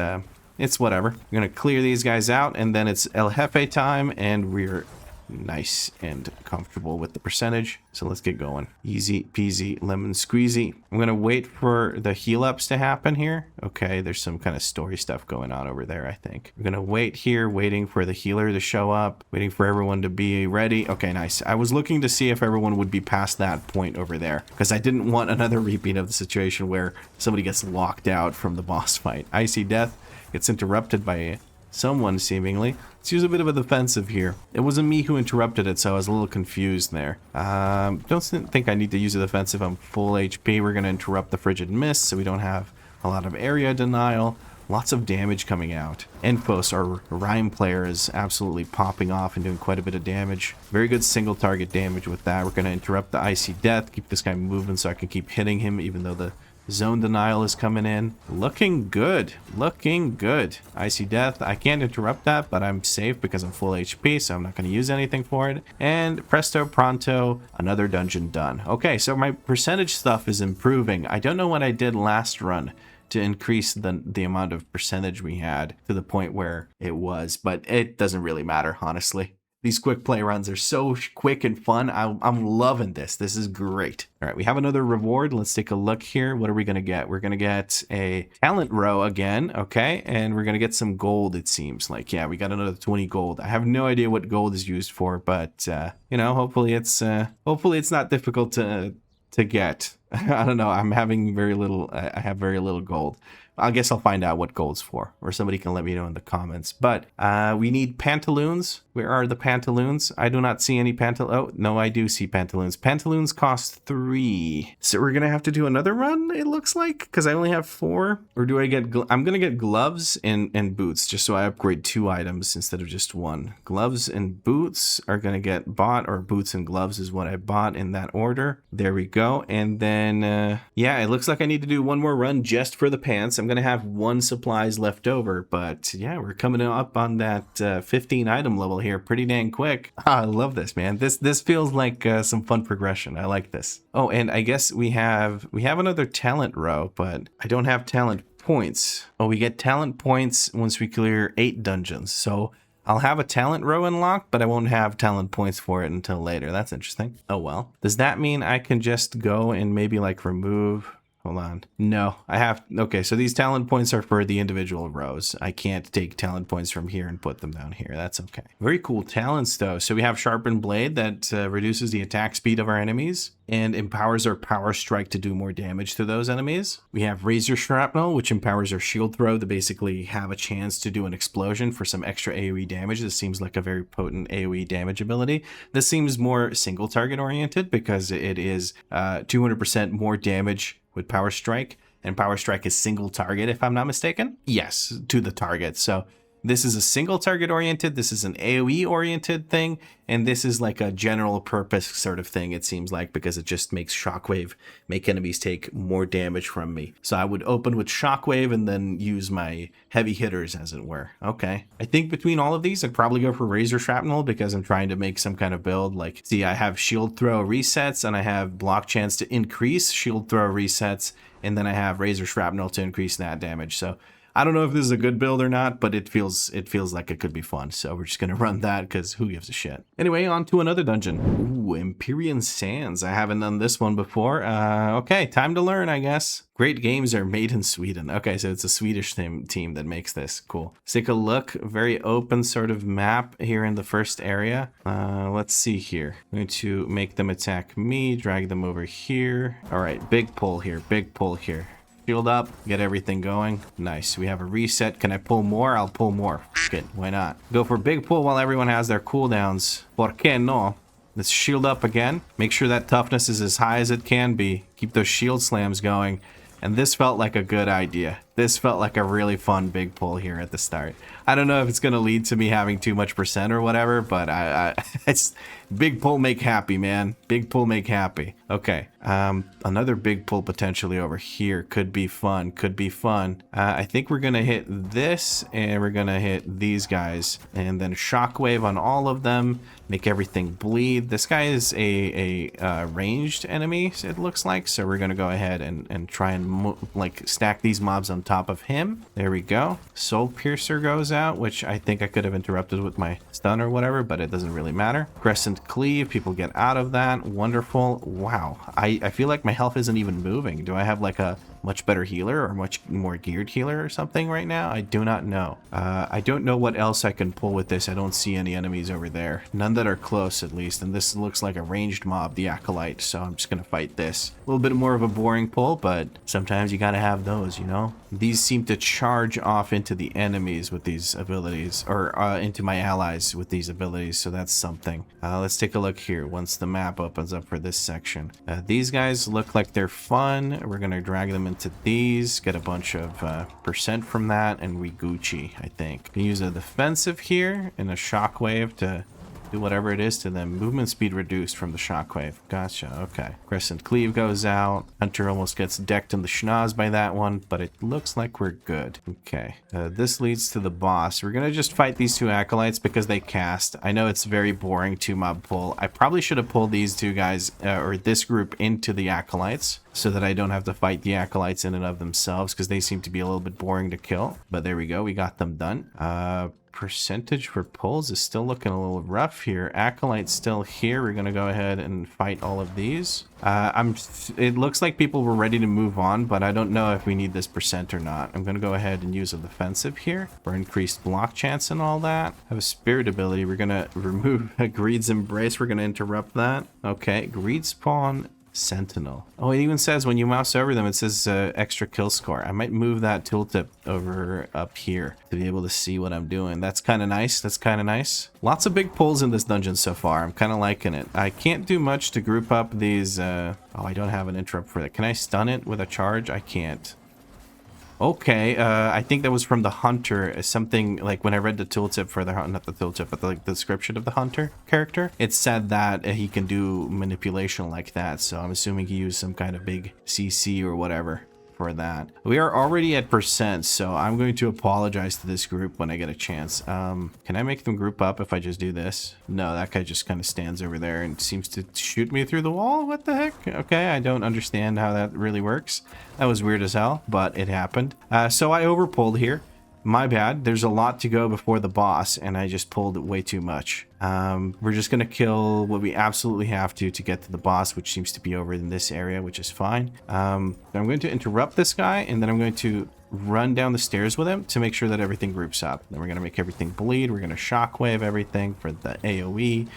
Speaker 1: it's whatever. We're going to clear these guys out, and then it's El Jefe time, and we're nice and comfortable with the percentage. So let's get going. Easy peasy lemon squeezy. I'm going to wait for the heal ups to happen here. Okay, there's some kind of story stuff going on over there, I think. We're going to wait here, waiting for the healer to show up, waiting for everyone to be ready. Okay, nice. I was looking to see if everyone would be past that point over there, because I didn't want another repeat of the situation where somebody gets locked out from the boss fight. Icy Death gets interrupted by someone, seemingly. Let's use a bit of a defensive here. It wasn't me who interrupted it, so I was a little confused there. Don't think I need to use a defensive. I'm full HP. We're going to interrupt the Frigid Mist, so we don't have a lot of area denial. Lots of damage coming out. Enfos, our Rhyme player, is absolutely popping off and doing quite a bit of damage. Very good single target damage with that. We're going to interrupt the Icy Death, keep this guy moving so I can keep hitting him, even though the zone denial is coming in. Looking good. Looking good. Icy Death. I can't interrupt that, but I'm safe because I'm full HP, so I'm not going to use anything for it. And presto pronto, another dungeon done. Okay, so my percentage stuff is improving. I don't know what I did last run to increase the amount of percentage we had to the point where it was, but it doesn't really matter, honestly. These quick play runs are so quick and fun. I'm loving this. This is great. All right, we have another reward. Let's take a look here. What are we going to get? We're going to get a talent row again, okay? And we're going to get some gold, it seems like. Yeah, we got another 20 gold. I have no idea what gold is used for, but, you know, hopefully it's not difficult to get. I don't know. I'm having very little. I have very little gold. I guess I'll find out what gold's for, or somebody can let me know in the comments. But we need pantaloons. Where are the pantaloons? I do not see any pantaloons. Oh, no, I do see pantaloons. Pantaloons cost 3. So we're going to have to do another run, it looks like, because I only have 4. Or do I get... I'm going to get gloves and boots, just so I upgrade 2 items instead of just 1. Gloves and boots are going to get bought, or boots and gloves is what I bought in that order. There we go. And then, yeah, it looks like I need to do one more run just for the pants. I'm going to have 1 supplies left over, but yeah, we're coming up on that 15 item level here pretty dang quick. I love this, man. This feels like some fun progression. I like this. Oh, and I guess we have another talent row, but I don't have talent points. Oh, we get talent points once we clear 8 dungeons. So I'll have a talent row unlocked, but I won't have talent points for it until later. That's interesting. Oh, well. Does that mean I can just go and maybe like remove... Hold on. No, I have... Okay, so these talent points are for the individual rows. I can't take talent points from here and put them down here. That's okay. Very cool talents, though. So we have Sharpened Blade that reduces the attack speed of our enemies and empowers our Power Strike to do more damage to those enemies. We have Razor Shrapnel, which empowers our Shield Throw to basically have a chance to do an explosion for some extra AoE damage. This seems like a very potent AoE damage ability. This seems more single target oriented because it is 200% more damage with Power Strike, and Power Strike is single target, if I'm not mistaken. Yes, to the target. So this is a single target oriented, this is an AoE oriented thing, and this is like a general purpose sort of thing, it seems like, because it just makes Shockwave make enemies take more damage from me. So I would open with Shockwave and then use my heavy hitters, as it were. Okay. I think between all of these, I'd probably go for Razor Shrapnel because I'm trying to make some kind of build. Like, see, I have Shield Throw resets, and I have Block Chance to increase Shield Throw resets, and then I have Razor Shrapnel to increase that damage. So I don't know if this is a good build or not, but it feels like it could be fun. So we're just gonna run that because who gives a shit? Anyway, on to another dungeon. Ooh, Empyrean Sands. I haven't done this one before. Okay, time to learn, I guess. Great games are made in Sweden. Okay, so it's a Swedish team that makes this. Cool. Let's take a look. Very open sort of map here in the first area. Let's see here. I'm going to make them attack me, drag them over here. All right, big pull here, big pull here. Shield up, get everything going. Nice. We have a reset. Can I pull more? I'll pull more. Good. Why not? Go for big pull while everyone has their cooldowns. ¿Por qué no? Let's shield up again. Make sure that toughness is as high as it can be. Keep those shield slams going. And this felt like a good idea. This felt like a really fun big pull here at the start. I don't know if it's going to lead to me having too much percent or whatever, but it's big pull make happy, man. Big pull make happy. Okay. Another big pull potentially over here could be fun. Could be fun. I think we're going to hit this and we're going to hit these guys and then shockwave on all of them. Make everything bleed. This guy is a ranged enemy, it looks like. So we're going to go ahead and try and like stack these mobs on top of him. There we go. Soul Piercer goes out, which I think I could have interrupted with my stun or whatever, but it doesn't really matter. Crescent Cleave, people get out of that. Wonderful. Wow. I feel like my health isn't even moving. Do I have like a much better healer or much more geared healer or something right now? I do not know. I don't know what else I can pull with this. I don't see any enemies over there. None that are close, at least. And this looks like a ranged mob, the Acolyte. So I'm just going to fight this. A little bit more of a boring pull, but sometimes you got to have those, you know? These seem to charge off into the enemies with these abilities, or into my allies with these abilities. So that's something. Let's take a look here once the map opens up for this section. These guys look like they're fun. We're going to drag them into these, get a bunch of percent from that, and we Gucci, I think. Can use a defensive here and a shockwave to do whatever it is to them. Movement speed reduced from the shockwave. Gotcha. Okay. Crescent Cleave goes out. Hunter almost gets decked in the schnoz by that one, but it looks like we're good. Okay. This leads to the boss. We're going to just fight these two acolytes because they cast. I know it's very boring to mob pull. I probably should have pulled these two guys or this group into the acolytes so that I don't have to fight the acolytes in and of themselves because they seem to be a little bit boring to kill. But there we go. We got them done. Percentage for pulls is still looking a little rough here. Acolyte's still here. We're gonna go ahead and fight all of these. It looks like people were ready to move on, but I don't know if we need this percent or not. I'm gonna go ahead and use a defensive here for increased block chance and all that. I have a spirit ability. We're gonna remove Greed's Embrace. We're gonna interrupt that. Okay, Greed Spawn Sentinel. Oh, it even says when you mouse over them, it says extra kill score. I might move that tooltip over up here to be able to see what I'm doing. That's kind of nice. That's kind of nice. Lots of big pulls in this dungeon so far. I'm kind of liking it. I can't do much to group up these. Oh, I don't have an interrupt for that. Can I stun it with a charge? I can't. Okay, I think that was from the hunter. Something like when I read the tooltip for the not the tooltip, but the description of the hunter character, it said that he can do manipulation like that. So I'm assuming he used some kind of big CC or whatever for that. We are already at percent, so I'm going to apologize to this group when I get a chance. Can I make them group up if I just do this? No, that guy just kind of stands over there and seems to shoot me through the wall. What the heck? Okay, I don't understand how that really works. That was weird as hell, but it happened. So I overpulled here. My bad. There's a lot to go before the boss, and I just pulled way too much. We're just going to kill what we absolutely have to get to the boss, which seems to be over in this area, which is fine. I'm going to interrupt this guy, and then I'm going to run down the stairs with him to make sure that everything groups up. Then we're going to make everything bleed. We're going to shockwave everything for the AoE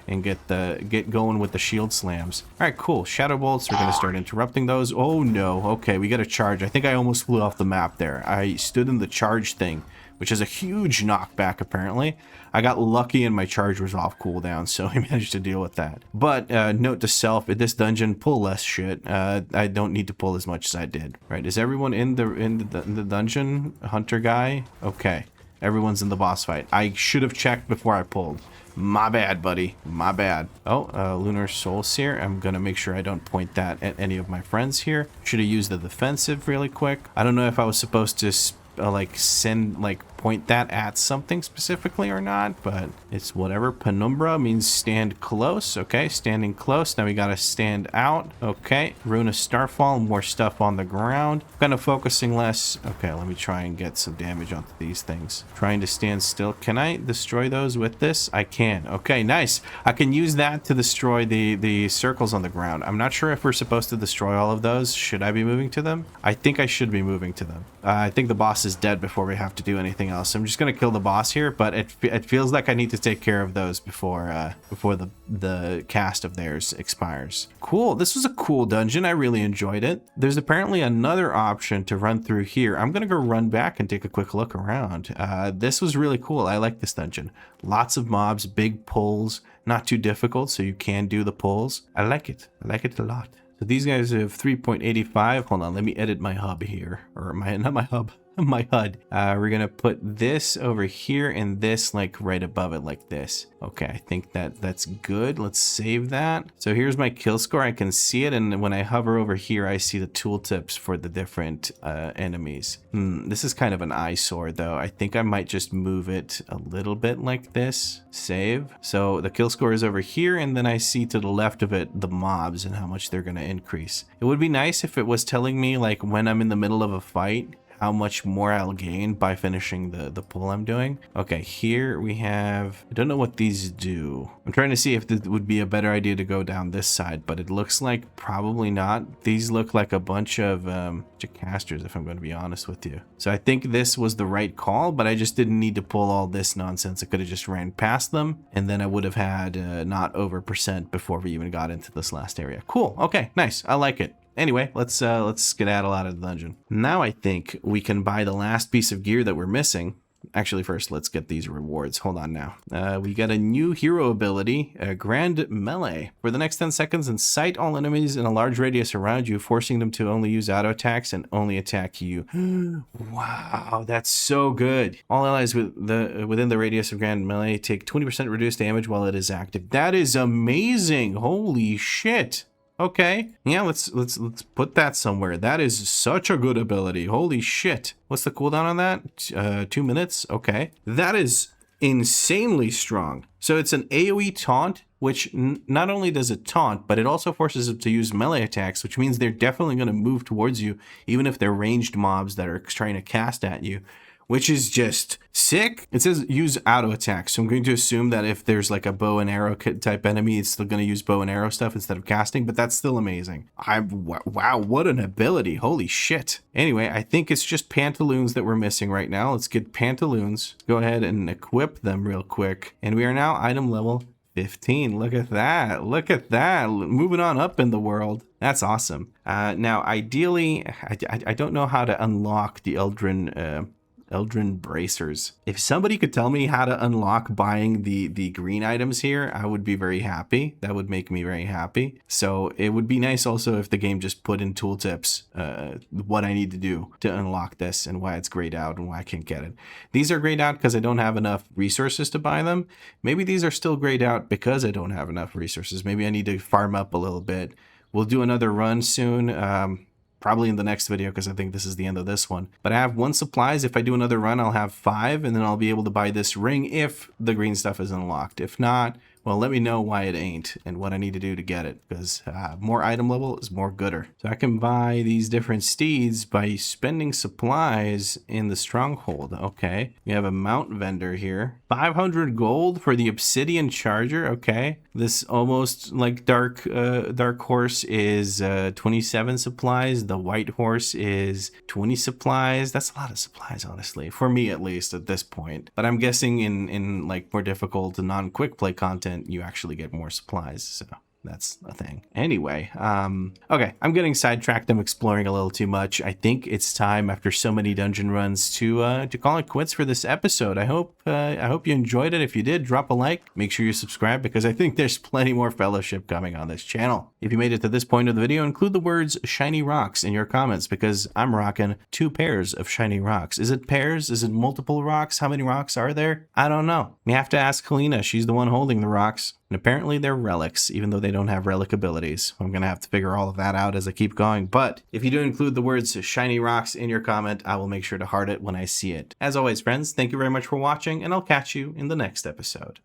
Speaker 1: and get going with the shield slams. All right, cool. Shadow bolts, we're going to start interrupting those. Oh no, okay, we got a charge. I think I almost flew off the map there. I stood in the charge thing, which is a huge knockback apparently. I got lucky and my charge was off cooldown, so I managed to deal with that. But note to self, in this dungeon, pull less shit. I don't need to pull as much as I did. Right, is everyone in the dungeon? Hunter guy? Okay, everyone's in the boss fight. I should have checked before I pulled. My bad, buddy. My bad. Oh, Lunar Soul Seer. I'm going to make sure I don't point that at any of my friends here. Should have used the defensive really quick. I don't know if I was supposed to, like, send, like, point that at something specifically or not, but it's whatever. Penumbra means stand close. Okay, standing close. Now we gotta stand out. Okay, Rune of Starfall, more stuff on the ground. Kind of focusing less. Okay, let me try and get some damage onto these things. Trying to stand still. Can I destroy those with this? I can. Okay, nice. I can use that to destroy the circles on the ground. I'm not sure if we're supposed to destroy all of those. Should I be moving to them? I think I should be moving to them. I think the boss is dead before we have to do anything else. I'm just gonna kill the boss here, but it feels like I need to take care of those before the cast of theirs expires. Cool. This was a cool dungeon. I really enjoyed it. There's apparently another option to run through here. I'm gonna go run back and take a quick look around. This was really cool. I like this dungeon. Lots of mobs, big pulls, not too difficult, so you can do the pulls. I like it. I like it a lot. So these guys have 3.85. Hold on, let me edit my hub here. Or not my hub, my HUD. We're gonna put this over here and this like right above it like this. Okay, I think that's good. Let's save that. So here's my kill score. I can see it, and when I hover over here, I see the tooltips for the different enemies. This is kind of an eyesore though. I think I might just move it a little bit like this. Save. So the kill score is over here, and then I see to the left of it the mobs and how much they're gonna increase. It would be nice if it was telling me like when I'm in the middle of a fight how much more I'll gain by finishing the pull I'm doing. Okay, here we have, I don't know what these do. I'm trying to see if it would be a better idea to go down this side, but it looks like probably not. These look like a bunch of casters, if I'm going to be honest with you. So I think this was the right call, but I just didn't need to pull all this nonsense. I could have just ran past them, and then I would have had not over % before we even got into this last area. Cool. Okay, nice. I like it. Anyway, let's skedaddle out of the dungeon. Now I think we can buy the last piece of gear that we're missing. Actually, first, let's get these rewards. Hold on now. We got a new hero ability, Grand Melee. For the next 10 seconds, incite all enemies in a large radius around you, forcing them to only use auto attacks and only attack you. Wow, that's so good. All allies within the radius of Grand Melee take 20% reduced damage while it is active. That is amazing. Holy shit. Okay, yeah, let's put that somewhere. That is such a good ability. Holy shit. What's the cooldown on that? 2 minutes. Okay, that is insanely strong. So it's an AoE taunt, which not only does it taunt, but it also forces them to use melee attacks, which means they're definitely going to move towards you, even if they're ranged mobs that are trying to cast at you, which is just sick. It says use auto attack, so I'm going to assume that if there's like a bow and arrow type enemy, it's still going to use bow and arrow stuff instead of casting, but that's still amazing. Wow, what an ability. Holy shit. Anyway, I think it's just pantaloons that we're missing right now. Let's get pantaloons. Go ahead and equip them real quick. And we are now item level 15. Look at that. Look at that. Moving on up in the world. That's awesome. Now, ideally, I don't know how to unlock the Eldrin bracers. If somebody could tell me how to unlock buying the green items here, I would be very happy. That would make me very happy. So it would be nice also if the game just put in tooltips what I need to do to unlock this and why it's grayed out and why I can't get it. These are grayed out because I don't have enough resources to buy them. Maybe these are still grayed out because I don't have enough resources. Maybe I need to farm up a little bit. We'll do another run soon. Probably in the next video because I think this is the end of this one. But I have 1 supplies. If I do another run, I'll have 5, and then I'll be able to buy this ring if the green stuff is unlocked. If not, well, let me know why it ain't and what I need to do to get it, because more item level is more gooder. So I can buy these different steeds by spending supplies in the stronghold. Okay, we have a mount vendor here. 500 gold for the obsidian charger. Okay, this almost like dark horse is 27 supplies. The white horse is 20 supplies. That's a lot of supplies, honestly, for me at least at this point. But I'm guessing in like more difficult and non-quick play content, you actually get more supplies, so that's a thing. Anyway, okay, I'm getting sidetracked. I'm exploring a little too much. I think it's time, after so many dungeon runs, to call it quits for this episode. I hope you enjoyed it. If you did, drop a like. Make sure you subscribe, because I think there's plenty more Fellowship coming on this channel. If you made it to this point of the video, include the words shiny rocks in your comments, because I'm rocking 2 pairs of shiny rocks. Is it pairs? Is it multiple rocks? How many rocks are there? I don't know. We have to ask Helena. She's the one holding the rocks. And apparently they're relics, even though they don't have relic abilities. I'm going to have to figure all of that out as I keep going. But if you do include the words shiny rocks in your comment, I will make sure to heart it when I see it. As always, friends, thank you very much for watching, and I'll catch you in the next episode.